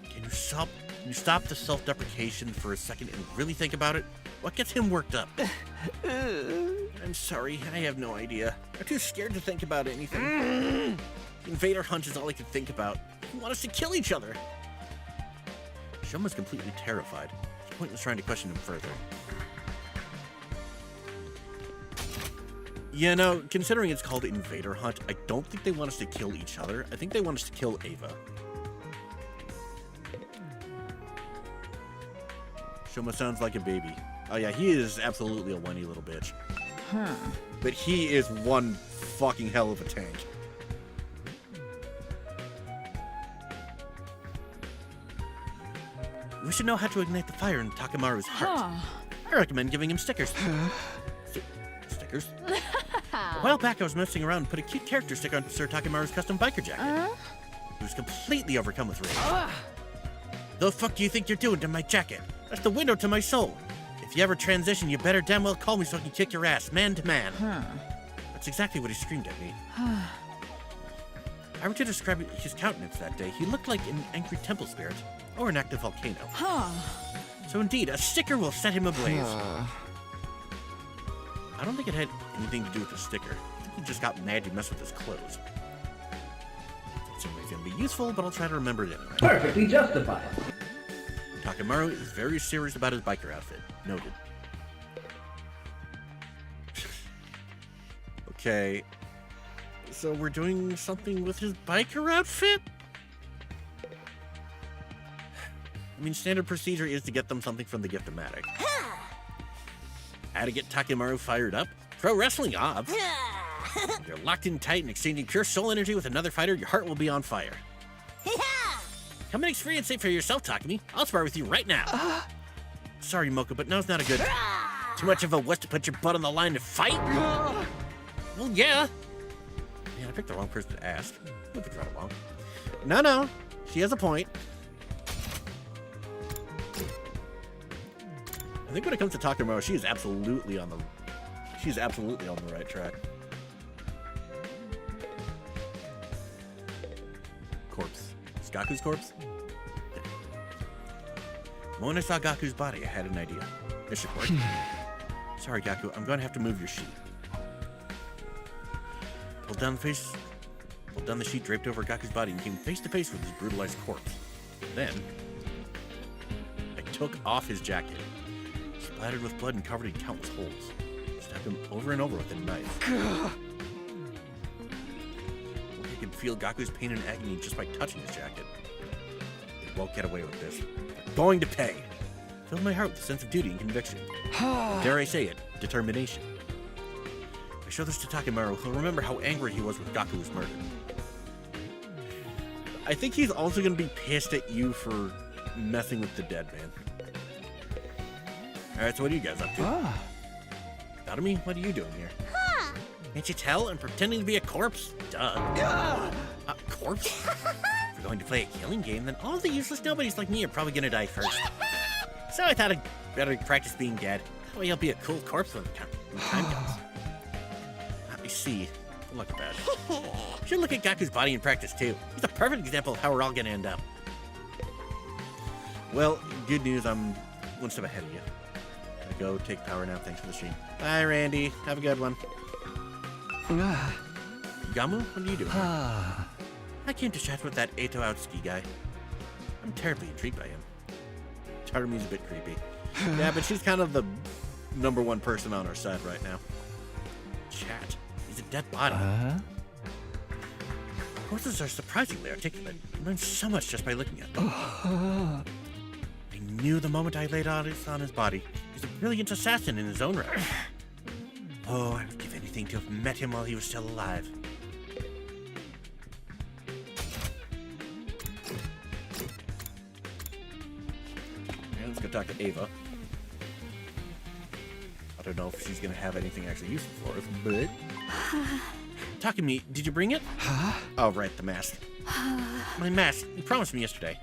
Can you stop the self-deprecation for a second and really think about it? What gets him worked up? I'm sorry, I have no idea. I'm too scared to think about anything. Invader Hunt is all I can think about. They want us to kill each other. Shoma's completely terrified. It's pointless trying to question him further. You know, considering it's called Invader Hunt, I don't think they want us to kill each other. I think they want us to kill Ava. Shoma sounds like a baby. Oh yeah, he is absolutely a whiny little bitch. But he is one fucking hell of a tank. We should know how to ignite the fire in Takamaru's heart. I recommend giving him stickers. Stickers? A while back I was messing around and put a cute character sticker on Sir Takamaru's custom biker jacket. He was completely overcome with rage. The fuck do you think you're doing to my jacket? That's the window to my soul. If you ever transition, you better damn well call me so I can kick your ass, man to man. That's exactly what he screamed at me. If I were to describe his countenance that day, he looked like an angry temple spirit, or an active volcano. So indeed, a sticker will set him ablaze. I don't think it had anything to do with the sticker. I think he just got mad you messed with his clothes. It seems like it's gonna be useful, but I'll try to remember it anyway. Perfectly justified. Takemaru is very serious about his biker outfit. Noted. Okay. So we're doing something with his biker outfit? I mean, standard procedure is to get them something from the gift-o-matic. How to get Takemaru fired up? Pro wrestling obs. You're locked in tight and exchanging pure soul energy with another fighter, your heart will be on fire. Come and experience it for yourself, Takemi. I'll spar with you right now. Sorry, Mocha, but now's not a good... Too much of a wuss to put your butt on the line to fight? Well, yeah. Man, I picked the wrong person to ask. Look at right along. No. She has a point. I think when it comes to Takemaru, she's absolutely on the right track. Corpse. Is Gaku's corpse? Yeah. When I saw Gaku's body, I had an idea. This should work. Sorry, Gaku, I'm gonna have to move your sheet. Pulled down the sheet draped over Gaku's body and came face to face with his brutalized corpse. Then, I took off his jacket. Splattered with blood and covered in countless holes. Stabbed him over and over with a knife. I could feel Gaku's pain and agony just by touching his jacket. They won't get away with this. They're going to pay. Filled my heart with a sense of duty and conviction. Dare I say it, determination. If I show this to Takemaru, he'll remember how angry he was when Gaku was murdered. I think he's also going to be pissed at you for messing with the dead man. Alright, so what are you guys up to? Nekkonime, what are you doing here? Can't you tell? I'm pretending to be a corpse. Duh. Corpse? If we're going to play a killing game, then all the useless nobodies like me are probably gonna die first. So I thought I'd better practice being dead. That way I'll be a cool corpse when the time comes. I see. Look at that. Should look at Gaku's body in practice too. He's a perfect example of how we're all gonna end up. Well, good news, I'm one step ahead of you. Go take power now, thanks for the stream. Bye, Randy. Have a good one. Gamu, what are you doing? I came to chat with that Eito Outski guy. I'm terribly intrigued by him. Tarumi's a bit creepy. Yeah, but she's kind of the #1 person on our side right now. Chat. He's a dead body. Horses are surprisingly articulate. You learn so much just by looking at them. I knew the moment I laid eyes on his body. He's a brilliant assassin in his own right. Oh, I would give anything to have met him while he was still alive. Okay, let's go talk to Ava. I don't know if she's gonna have anything actually useful for us, but... Takemi, did you bring it? Oh, right, the mask. My mask. You promised me yesterday.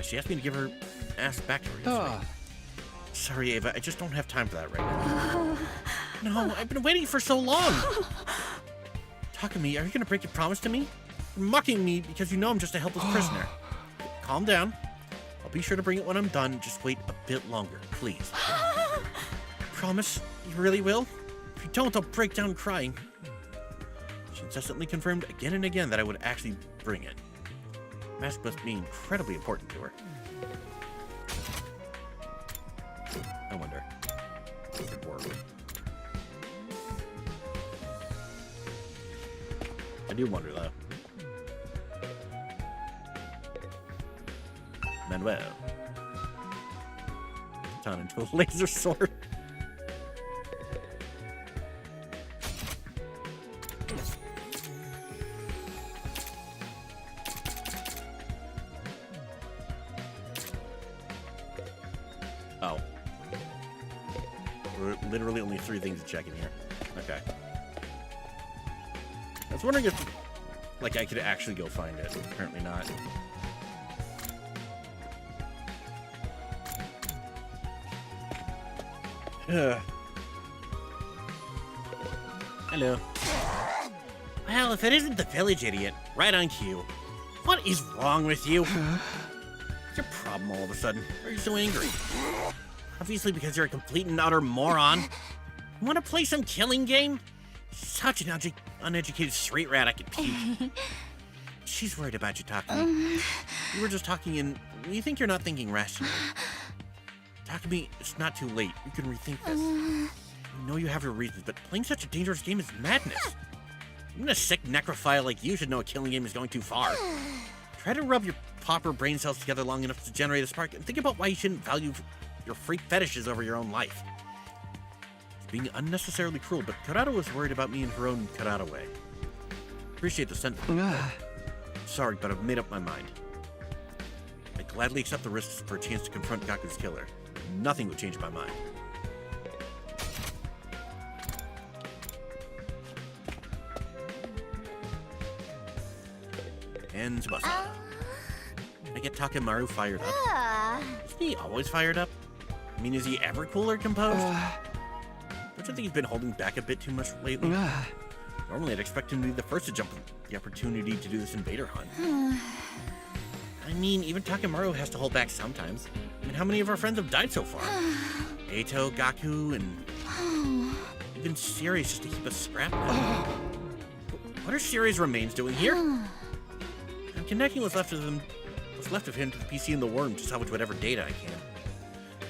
She asked me to give her ass back to her yesterday. Sorry, Ava, I just don't have time for that right now. No, I've been waiting for so long. Takemi, are you gonna break your promise to me? You're mocking me because you know I'm just a helpless prisoner. Calm down. I'll be sure to bring it when I'm done. Just wait a bit longer, please. Promise? You really will? If you don't, I'll break down crying. She incessantly confirmed again and again that I would actually bring it. Mask must be incredibly important to her. I wonder. If it worked. I do wonder, though. Manuel. Turn into a laser sword. Oh. We're literally only 3 things to check in here. Okay. I was wondering if, like, I could actually go find it. Apparently not. Hello. Well, if it isn't the village idiot, right on cue. What is wrong with you? What's your problem all of a sudden? Why are you so angry? Obviously because you're a complete and utter moron. You want to play some killing game? Such an uneducated street rat I could puke. She's worried about you, Takumi. You were just talking and you think you're not thinking rationally. Takumi, it's not too late. You can rethink this. I know you have your reasons, but playing such a dangerous game is madness. Even a sick necrophile like you should know a killing game is going too far. Try to rub your pauper brain cells together long enough to generate a spark and think about why you shouldn't value your freak fetishes over your own life. It's being unnecessarily cruel, but Kurata was worried about me in her own Kurata way. Appreciate the sentiment. Sorry, but I've made up my mind. I gladly accept the risks for a chance to confront Gaku's killer. Nothing would change my mind. And Tsubasa. I get Takemaru fired up. Isn't he always fired up? I mean, is he ever cool or composed? Don't you think he's been holding back a bit too much lately? Normally, I'd expect him to be the first to jump on the opportunity to do this invader hunt. I mean, even Takemaru has to hold back sometimes. I mean, how many of our friends have died so far? Eito, Gaku, and even Sirius just to keep us scrapped now. What are Sirius' remains doing here? I'm connecting what's left of him to the PC and the worm to salvage whatever data I can.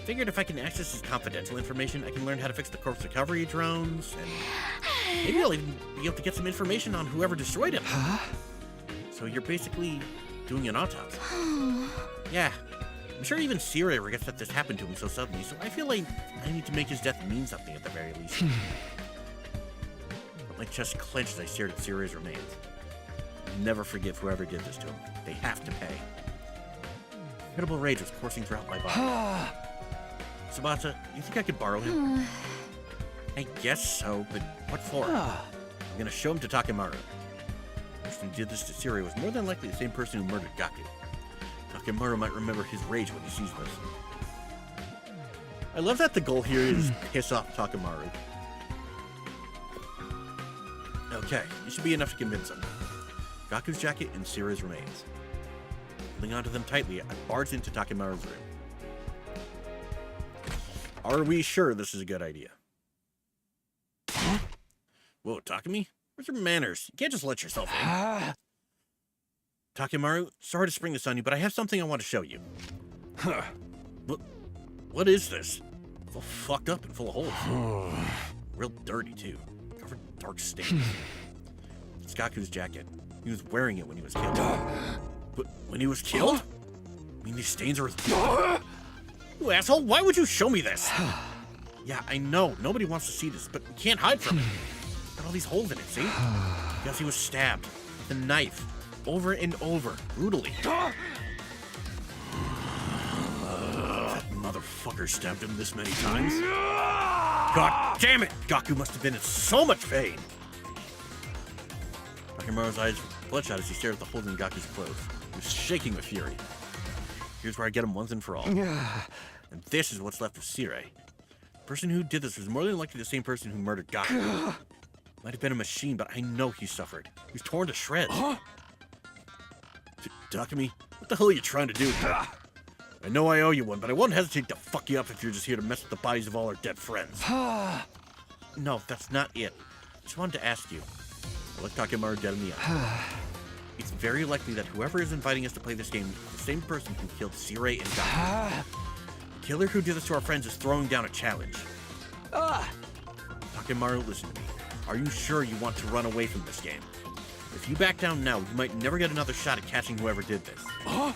Figured if I can access his confidential information, I can learn how to fix the corpse recovery drones, and maybe I'll even be able to get some information on whoever destroyed him. So you're basically doing an autopsy. Yeah. I'm sure even Siri regrets that this happened to him so suddenly, so I feel like I need to make his death mean something at the very least. My chest clenched as I stared at Siri's remains. I'll never forgive whoever did this to him. They have to pay. Incredible rage was coursing throughout my body. Tsubasa, you think I could borrow him? I guess so, but what for? I'm gonna show him to Takemaru. The person who did this to Siri was more than likely the same person who murdered Gaku. Takemaru might remember his rage when he sees this. I love that the goal here is piss off Takemaru. Okay, this should be enough to convince him. Gaku's jacket and Siri's remains. Holding onto them tightly, I barged into Takemaru's room. Are we sure this is a good idea? Whoa, Takumi? Where's your manners? You can't just let yourself in. Takemaru, sorry to spring this on you, but I have something I want to show you. What is this? It's all fucked up and full of holes. Real dirty, too. Covered in dark stains. It's Gaku's jacket. He was wearing it when he was killed. But when he was killed? I mean, these stains are his blood. You asshole, why would you show me this? Yeah, I know, nobody wants to see this, but we can't hide from it. Got all these holes in it, see? Because he was stabbed with a knife, over and over, brutally. That motherfucker stabbed him this many times. God damn it! Gaku must have been in so much pain. Takemaru's eyes were bloodshot as he stared at the holes in Gaku's clothes. He was shaking with fury. Here's where I get him once and for all. And this is what's left of Siri. The person who did this was more than likely the same person who murdered Gaku. Might have been a machine, but I know he suffered. He was torn to shreds. Takumi, what the hell are you trying to do? I know I owe you one, but I won't hesitate to fuck you up if you're just here to mess with the bodies of all our dead friends. No, that's not it. Just wanted to ask you. I looked Takemaru dead in the eye. It's very likely that whoever is inviting us to play this game is the same person who killed Sirei and Gaku. The killer who did this to our friends is throwing down a challenge. Takemaru, listen to me. Are you sure you want to run away from this game? If you back down now, you might never get another shot at catching whoever did this. I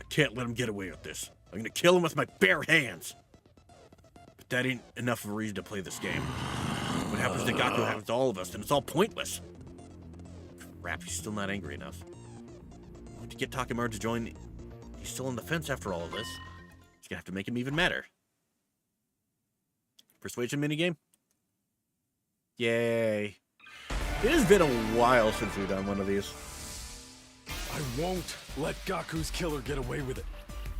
can't let him get away with this. I'm gonna kill him with my bare hands. But that ain't enough of a reason to play this game. What happens to Gaku happens to all of us, then it's all pointless. Crap, he's still not angry enough. I want to get Takemaru to join. He's still on the fence after all of this. It's gonna have to make him even madder. Persuasion minigame? Yay. It has been a while since we've done one of these. I won't let Gaku's killer get away with it.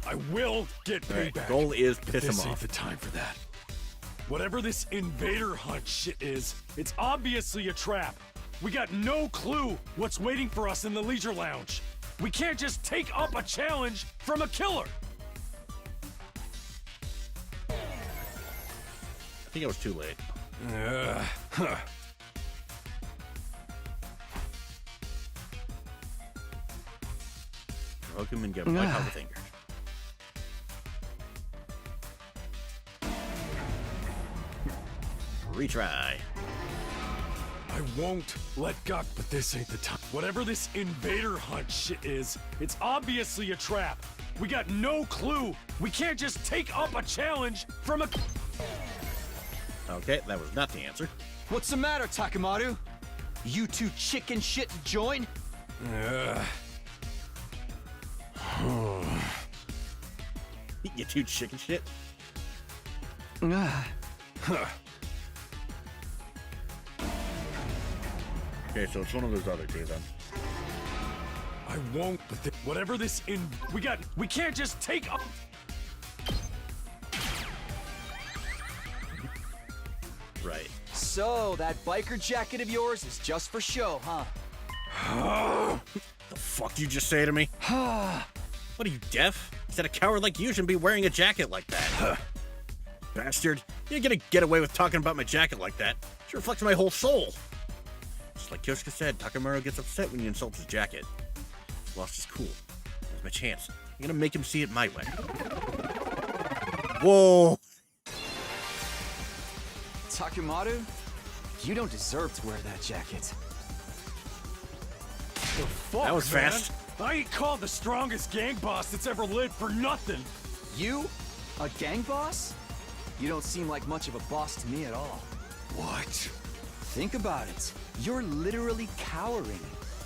I will get Alright, payback. goal is But piss this him ain't off. the time for that. Whatever this invader hunt shit is, it's obviously a trap. We got no clue what's waiting for us in the leisure lounge. We can't just take up a challenge from a killer. I think it was too late. Huh. Provoke him and get White Hot with anger. Retry. I won't let go, but this ain't the time. Whatever this invader hunt shit is, it's obviously a trap. We got no clue. We can't just take up a challenge from a... Okay, that was not the answer. What's the matter, Takemaru? You two chicken shit to join? You two chicken shit. Okay, so it's one of those other two then. I won't, but whatever this we can't just take up... Right. So, that biker jacket of yours is just for show, huh? The fuck did you just say to me? What are you, deaf? He said a coward like you shouldn't be wearing a jacket like that. Bastard. You're gonna get away with talking about my jacket like that. It reflects my whole soul. Just like Kyosuke said, Takemaru gets upset when you insult his jacket. He's lost his cool. That's my chance. I'm gonna make him see it my way. Whoa! Takemaru, you don't deserve to wear that jacket. The fuck, That was man? fast. I ain't called the strongest gang boss that's ever lived for nothing. You? A gang boss? You don't seem like much of a boss to me at all. What? Think about it. You're literally cowering,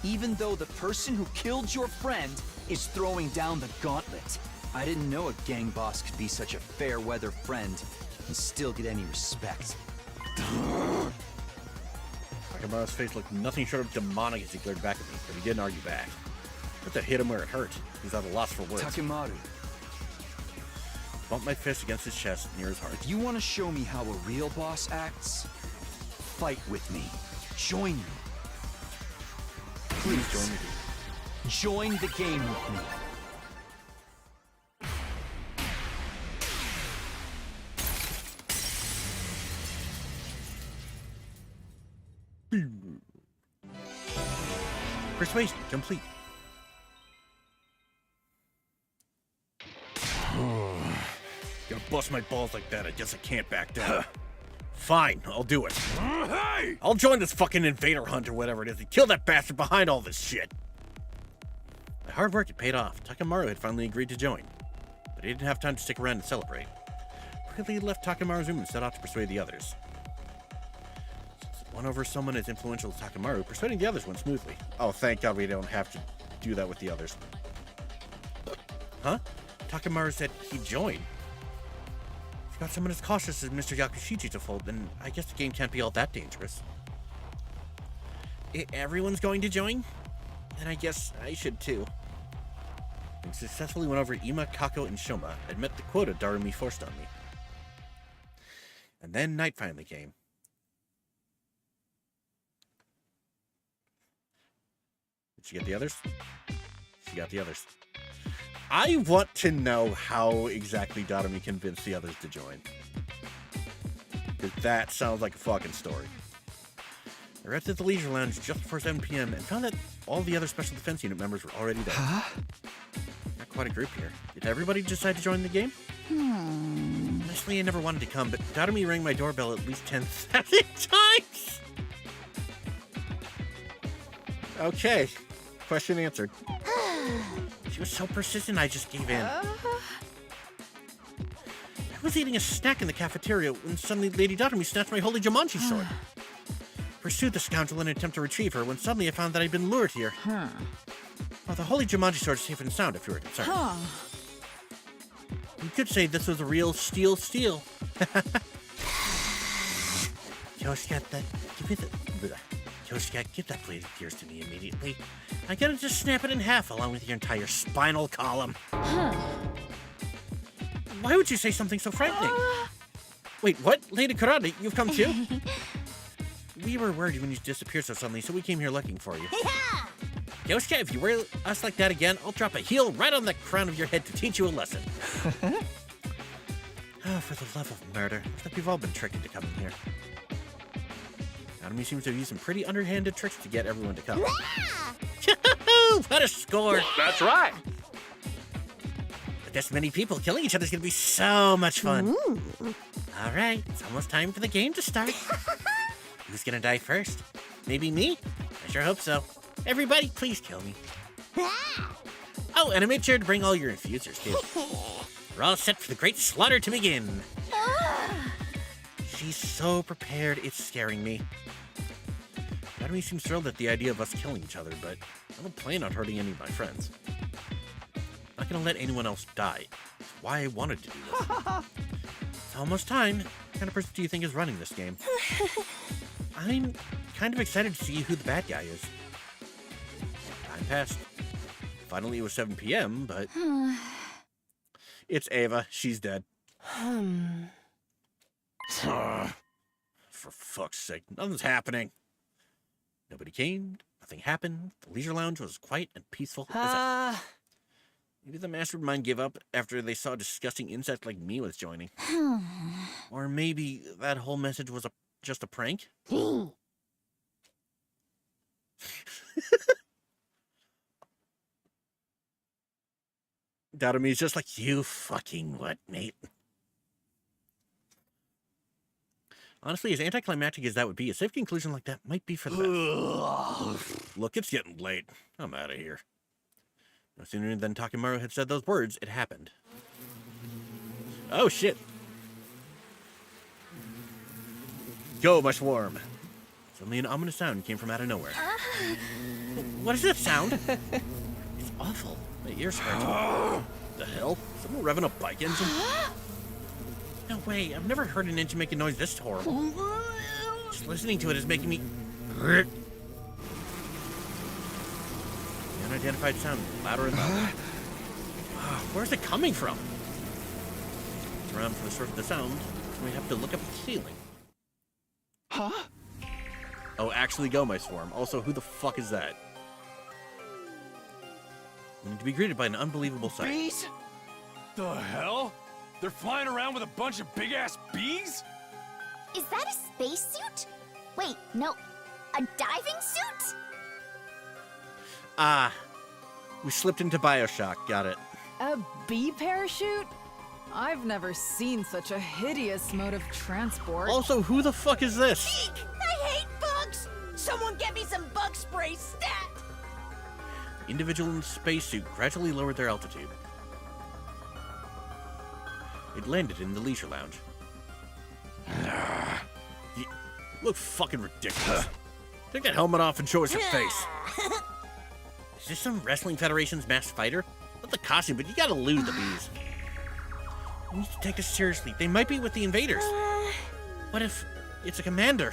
even though the person who killed your friend is throwing down the gauntlet. I didn't know a gang boss could be such a fair-weather friend and still get any respect. Takemaru's face looked nothing short of demonic as he glared back at me, but he didn't argue back. But that hit him where it hurt. He's at a loss for words. Takemaru, Bumped my fist against his chest near his heart. if you want to show me how a real boss acts, fight with me. Join me. Please join me. Join the game with me. Persuasion complete. Gonna bust my balls like that, I guess I can't back down. Fine, I'll do it. Hey! I'll join this fucking invader hunt or whatever it is and kill that bastard behind all this shit. My hard work had paid off. Takemaru had finally agreed to join, but he didn't have time to stick around and celebrate. Quickly he left Takemaru's room and set out to persuade the others. Since one over someone as influential as Takemaru, persuading the others went smoothly. Oh, thank God we don't have to do that with the others. Huh? Takemaru said he'd join. If you got someone as cautious as Mr. Yakushichi to fold, then I guess the game can't be all that dangerous. Everyone's going to join? Then I guess I should too. And successfully went over Ima, Kako, and Shoma and met the quota Darumi forced on me. And then night finally came. Did she get the others? She got the others. I want to know how exactly Darumi convinced the others to join. Because that sounds like a fucking story. I arrived at the Leisure Lounge just before 7 p.m. and found that all the other Special Defense Unit members were already there. Not quite a group here. Did everybody decide to join the game? Honestly, I never wanted to come, but Darumi rang my doorbell at least 10,000 times! Okay. Question answered. She was so persistent, I just gave in. I was eating a snack in the cafeteria when suddenly Lady Darumi snatched my holy Jumanji sword. Pursued the scoundrel in an attempt to retrieve her when suddenly I found that I'd been lured here. Well, the holy Jumanji sword is safe and sound if you were concerned. You could say this was a real steal. Kyosuke, give that blade of yours to me immediately. I gotta just snap it in half along with your entire spinal column. Why would you say something so frightening? Wait, what? Lady Karate, you've come too? We were worried when you disappeared so suddenly, so we came here looking for you. Yoshika, if you wear us like that again, I'll drop a heel right on the crown of your head to teach you a lesson. Oh, for the love of murder. Looks like we've all been tricked into coming here. Nekkonime seems to have used some pretty underhanded tricks to get everyone to come. What a score! That's right. With this many people, killing each other is going to be so much fun. All right, it's almost time for the game to start. Who's going to die first? Maybe me? I sure hope so. Everybody, please kill me. Oh, and I made sure to bring all your infusers, too. We're all set for the great slaughter to begin. She's so prepared, it's scaring me. Nekkonime seems thrilled at the idea of us killing each other, but I don't plan on hurting any of my friends. I'm not gonna let anyone else die. That's why I wanted to do this. It's almost time. What kind of person do you think is running this game? I'm kind of excited to see who the bad guy is. Time passed. Finally, it was 7 p.m., but... It's Ava. She's dead. For fuck's sake, nothing's happening. Nobody came, nothing happened. The leisure lounge was quiet and peaceful as ever. Maybe the mastermind gave up after they saw a disgusting insect like me was joining. Or maybe that whole message was just a prank? Nekkoime's just like, you fucking what, mate? Honestly, as anticlimactic as that would be, a safe conclusion like that might be for the best. Look, it's getting late. I'm out of here. No sooner than Takemaru had said those words, it happened. Oh, shit. Go, my swarm. Suddenly an ominous sound came from out of nowhere. What is that sound? It's awful. My ears hurt. The hell? Someone revving a bike engine? No way, I've never heard an engine make a noise this horrible. Just listening to it is making me... The unidentified sound, louder and louder. Where's it coming from? It's around for the source of the sound, and we have to look up at the ceiling. Huh? Oh, actually go, my swarm. Also, who the fuck is that? We need to be greeted by an unbelievable sight. Bees? The hell? They're flying around with a bunch of big-ass bees? Is that a spacesuit? Wait, no. A diving suit? Ah, we slipped into Bioshock. Got it. A bee parachute? I've never seen such a hideous mode of transport. Also, who the fuck is this? I hate bugs! Someone get me some bug spray stat! The individual in the spacesuit gradually lowered their altitude. It landed in the leisure lounge. You look fucking ridiculous. Take that helmet off and show us your face. Is this some Wrestling Federation's masked fighter? Not the costume, but you gotta lose the bees. We need to take this seriously. They might be with the invaders. What if it's a commander?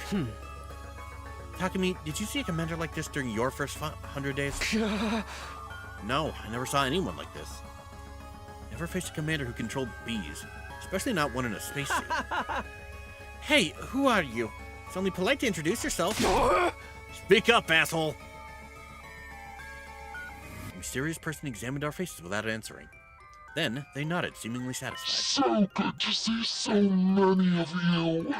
Takumi, did you see a commander like this during your first 100 days? No, I never saw anyone like this. Never faced a commander who controlled bees, especially not one in a spacesuit. Hey, who are you? It's only polite to introduce yourself. Speak up, asshole! The mysterious person examined our faces without answering. Then, they nodded, seemingly satisfied. So good to see so many of you.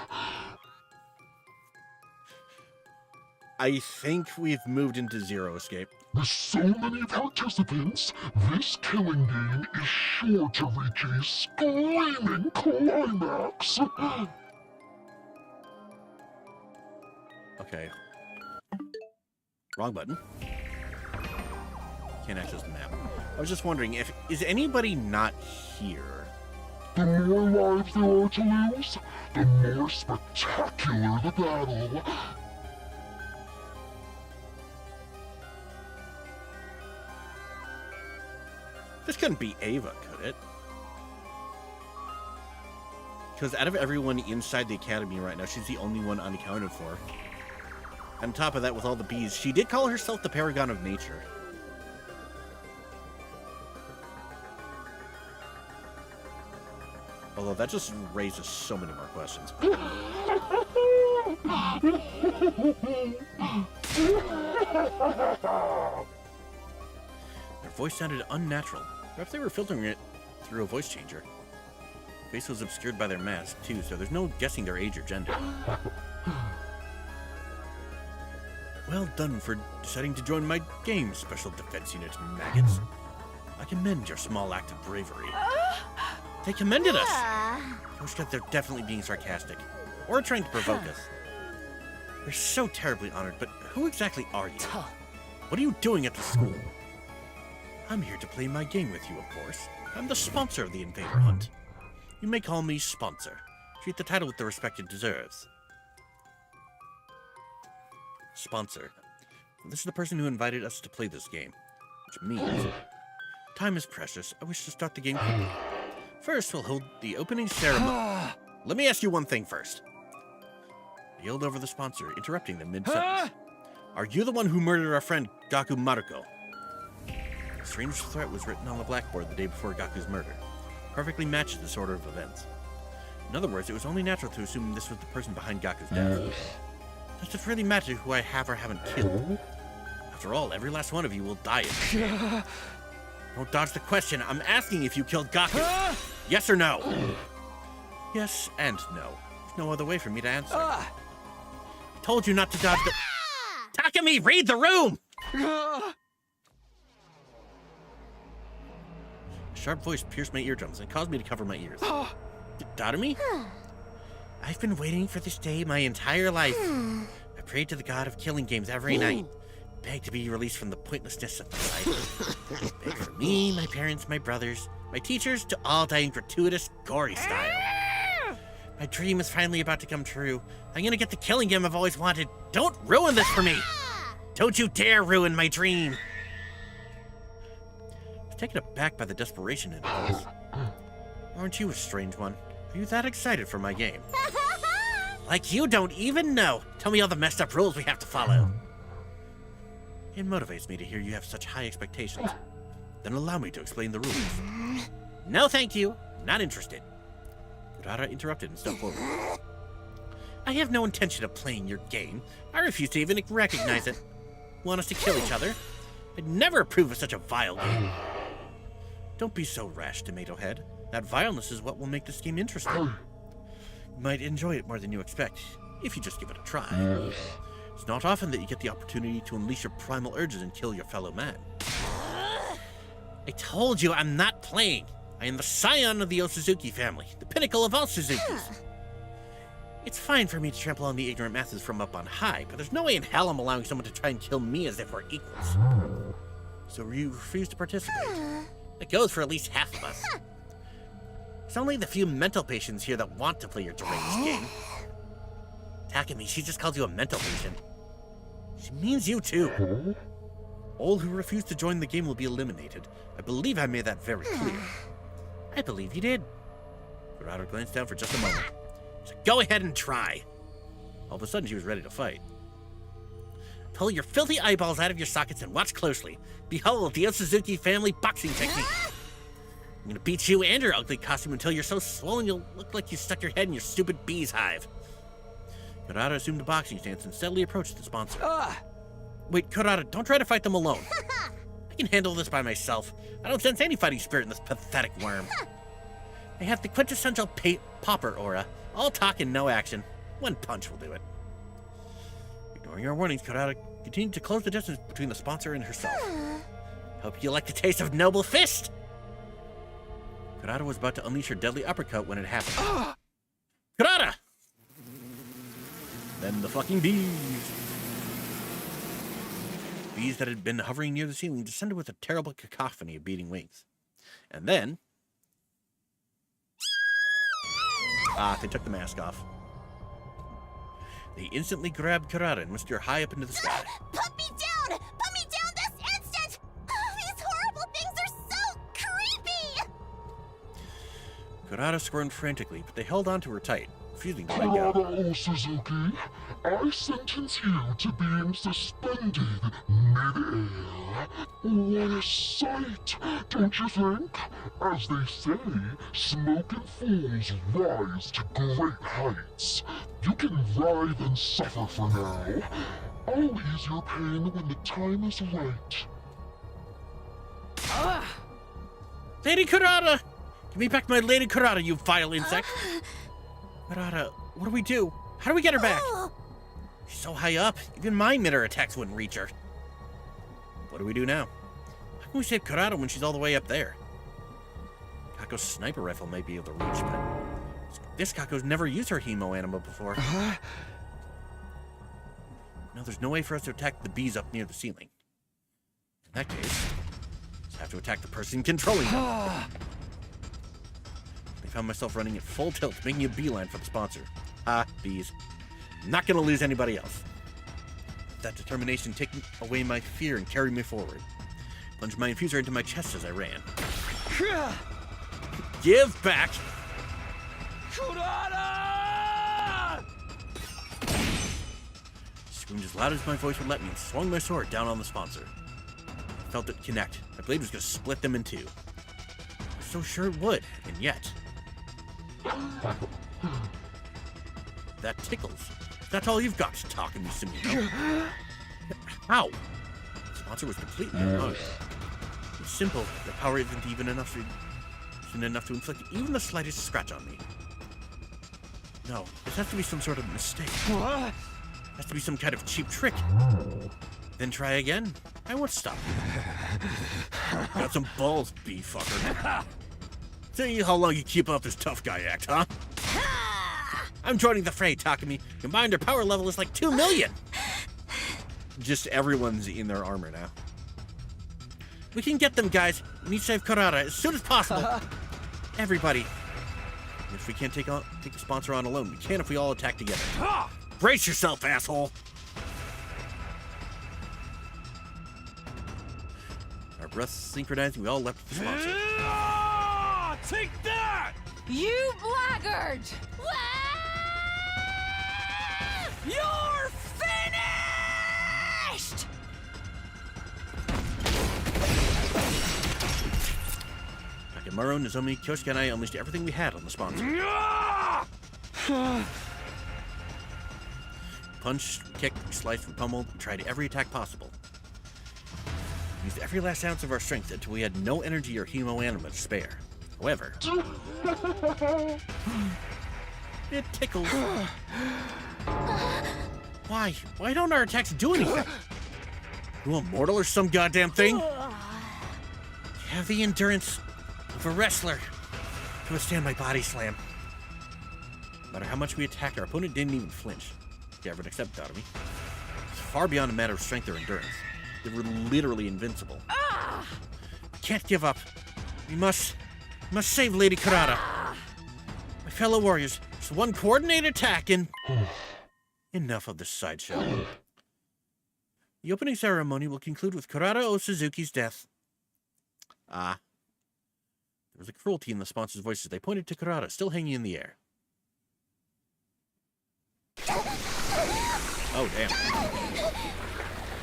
I think we've moved into Zero Escape. With so many participants, this killing game is sure to reach a screaming climax. Okay. Wrong button. Can't access the map. I was just wondering, is anybody not here? The more lives there are to lose, the more spectacular the battle. This couldn't be Ava, could it? Because out of everyone inside the academy right now, she's the only one unaccounted for. On top of that, with all the bees, she did call herself the Paragon of Nature. Although that just raises so many more questions. Their voice sounded unnatural. Perhaps they were filtering it through a voice changer. Face was obscured by their mask, too, so there's no guessing their age or gender. Well done for deciding to join my game, Special Defense Unit, maggots. I commend your small act of bravery. They commended us! I wish that they're definitely being sarcastic. Or trying to provoke us. We're so terribly honored, but who exactly are you? What are you doing at the school? I'm here to play my game with you, of course. I'm the sponsor of the Invader Hunt. You may call me Sponsor. Treat the title with the respect it deserves. Sponsor. This is the person who invited us to play this game. Which means... time is precious. I wish to start the game quickly. First, we'll hold the opening ceremony. Let me ask you one thing first. I yelled over the sponsor, interrupting them mid-sentence. Are you the one who murdered our friend Gaku Maruko? A strange threat was written on the blackboard the day before Gaku's murder. Perfectly matches this order of events. In other words, it was only natural to assume this was the person behind Gaku's death. Does it really matter who I have or haven't killed? After all, every last one of you will die in this game. Don't dodge the question. I'm asking if you killed Gaku. Yes or no? Yes and no. There's no other way for me to answer. I told you not to dodge the... Takumi, read the room! A sharp voice pierced my eardrums and caused me to cover my ears. Takumi? I've been waiting for this day my entire life. I prayed to the god of killing games every night. Begged to be released from the pointlessness of my life. Begged for me, my parents, my brothers, my teachers to all die in gratuitous, gory style. My dream is finally about to come true. I'm gonna get the killing game I've always wanted. Don't ruin this for me! Don't you dare ruin my dream! I was taken aback by the desperation in her voice. Aren't you a strange one? Are you that excited for my game? Like you don't even know! Tell me all the messed up rules we have to follow. It motivates me to hear you have such high expectations. Then allow me to explain the rules. No thank you. Not interested. Kurata interrupted and stepped forward. I have no intention of playing your game. I refuse to even recognize it. Want us to kill each other? I'd never approve of such a vile game. Don't be so rash, Tomato Head. That vileness is what will make this game interesting. You might enjoy it more than you expect, if you just give it a try. It's not often that you get the opportunity to unleash your primal urges and kill your fellow man. I told you I'm not playing. I am the scion of the Osuzuki family, the pinnacle of all Suzukis. It's fine for me to trample on the ignorant masses from up on high, but there's no way in hell I'm allowing someone to try and kill me as if we're equals. So you refuse to participate? That goes for at least half of us. It's only the few mental patients here that want to play your deranged game. Takumi, she just called you a mental patient. She means you too. All who refuse to join the game will be eliminated. I believe I made that very clear. I believe you did. Kurata glanced down for just a moment. So go ahead and try. All of a sudden, she was ready to fight. Pull your filthy eyeballs out of your sockets and watch closely. Behold the Osuzuki family boxing technique. I'm gonna beat you and your ugly costume until you're so swollen you'll look like you stuck your head in your stupid bee's hive. Kurata assumed a boxing stance and steadily approached the sponsor. Wait, Kurata, don't try to fight them alone. I can handle this by myself. I don't sense any fighting spirit in this pathetic worm. I have the quintessential popper aura. All talk and no action. One punch will do it. Ignoring our warnings, Kurata continued to close the distance between the sponsor and herself. Hope you like the taste of noble fist. Kurata was about to unleash her deadly uppercut when it happened. Kurata! Then the fucking bees. Bees that had been hovering near the ceiling descended with a terrible cacophony of beating wings. And then... they took the mask off. They instantly grabbed Kurata and whisked her high up into the sky. Put me down! Put me down this instant! These horrible things are so creepy! Kurata squirmed frantically, but they held on to her tight, refusing to let go. Kurata Suzuki, I sentence you to being suspended mid-air. What a sight, don't you think? As they say, smoke and fools rise to great heights. You can writhe and suffer for now. I'll ease your pain when the time is right. Lady Kurata! Give me back my Lady Kurata, you vile insect! Kurata, what do we do? How do we get her back? She's so high up, even my emitter attacks wouldn't reach her. What do we do now? How can we save Kurata when she's all the way up there? Kako's sniper rifle might be able to reach, but this Kako's never used her hemo anima before. No, there's no way for us to attack the bees up near the ceiling. In that case, just have to attack the person controlling them. I found myself running at full tilt, making a beeline for the sponsor. Bees. I'm not gonna lose anybody else. That determination taking away my fear and carried me forward. Plunged my infuser into my chest as I ran. Give back! Kurata! Screamed as loud as my voice would let me and swung my sword down on the sponsor. I felt it connect. My blade was gonna split them in two. I was so sure it would, and yet... That tickles. That's all you've got to talk to me, Sammy. How? The sponsor was completely unarmed. It's simple. The power isn't enough to inflict even the slightest scratch on me. No, this has to be some sort of mistake. What? Has to be some kind of cheap trick. Then try again. I won't stop. Got some balls, bee fucker. See how long you keep up this tough guy act, huh? I'm joining the fray, Takumi. Combined, our power level is like 2 million. Just everyone's in their armor now. We can get them, guys. We need to save Kurata as soon as possible. Everybody. If we can't take the sponsor on alone, we can if we all attack together. Brace yourself, asshole. Our breaths synchronizing, we all leapt for the sponsor. Take that! You blackguard! You're finished! Takemaru, Nozomi, Kyosuke, and I unleashed everything we had on the sponsor. Punched, kicked, sliced, and pummeled, and tried every attack possible. We used every last ounce of our strength until we had no energy or hemo anima to spare. However, it tickles. Why? Why don't our attacks do anything? You immortal or some goddamn thing? You have the endurance of a wrestler to withstand my body slam. No matter how much we attacked, our opponent didn't even flinch. Everyone except Takumi. It's far beyond a matter of strength or endurance. They were literally invincible. We can't give up. We must save Lady Kurata. My fellow warriors, just one coordinated attack and... Enough of this sideshow. The opening ceremony will conclude with Kurata Osuzuki's death. There was a cruelty in the sponsors' voices. They pointed to Kurata, still hanging in the air. Oh, damn.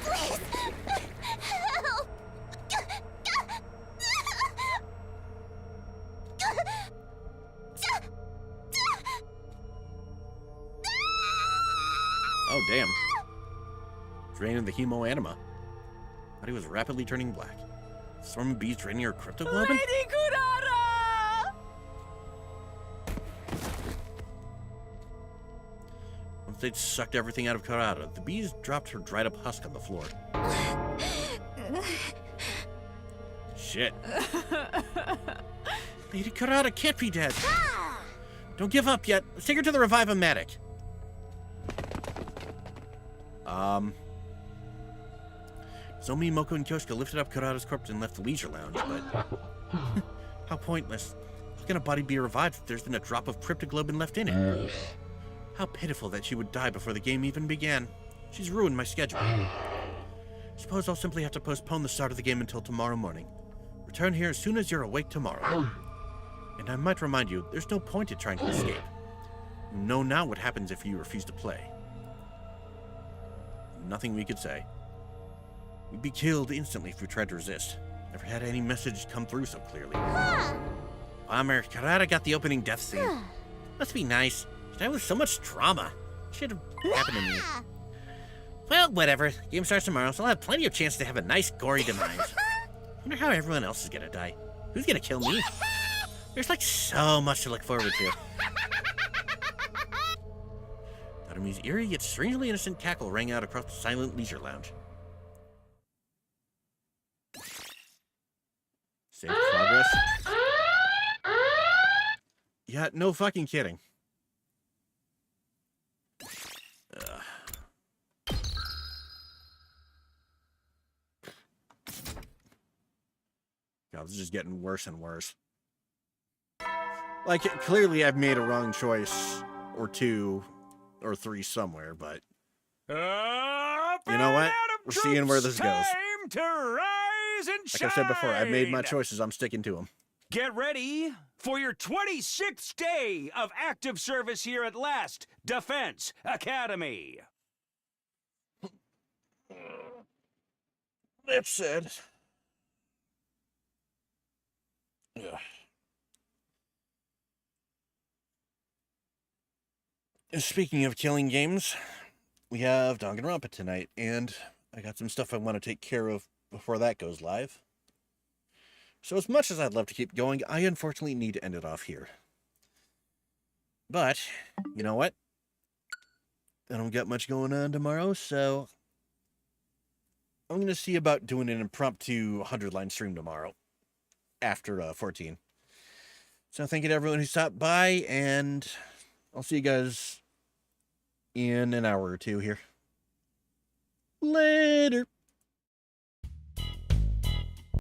Please, help! Oh, damn. Draining the hemo anima. Body was rapidly turning black. Swarm of bees draining her cryptoglobin? Lady Kurata! Once they'd sucked everything out of Kurata, the bees dropped her dried up husk on the floor. Shit. Lady Kurata can't be dead. Don't give up yet. Let's take her to the Revive-O-Matic. Zomi, Moko, and Kyosuke lifted up Kurata's corpse and left the leisure lounge, but... How pointless. How can a body be revived if there's been a drop of cryptoglobin left in it? How pitiful that she would die before the game even began. She's ruined my schedule. Suppose I'll simply have to postpone the start of the game until tomorrow morning. Return here as soon as you're awake tomorrow. And I might remind you, there's no point in trying to escape. You know now what happens if you refuse to play. Nothing we could say. We'd be killed instantly if we tried to resist. Never had any message come through so clearly. Bummer, Karada got the opening death scene. Must be nice. That was so much drama. Should have happened to me. Well, whatever. Game starts tomorrow, so I'll have plenty of chance to have a nice, gory demise. Wonder how everyone else is gonna die. Who's gonna kill me? There's like so much to look forward to. Narumi's eerie yet strangely innocent cackle rang out across the silent leisure lounge. Save progress. Yeah, no fucking kidding. God, this is just getting worse and worse. Like, clearly I've made a wrong choice, or two, or three somewhere, but... you know what? We're seeing where this goes. Time to rise and like I said before, I've made my choices. I'm sticking to them. Get ready for your 26th day of active service here at Last Defense Academy. That's sad. Yeah. Speaking of killing games, we have Danganronpa tonight, and I got some stuff I want to take care of before that goes live. So as much as I'd love to keep going, I unfortunately need to end it off here. But, you know what? I don't got much going on tomorrow, so I'm going to see about doing an impromptu 100-line stream tomorrow after 14. So thank you to everyone who stopped by, and I'll see you guys in an hour or two here. Later.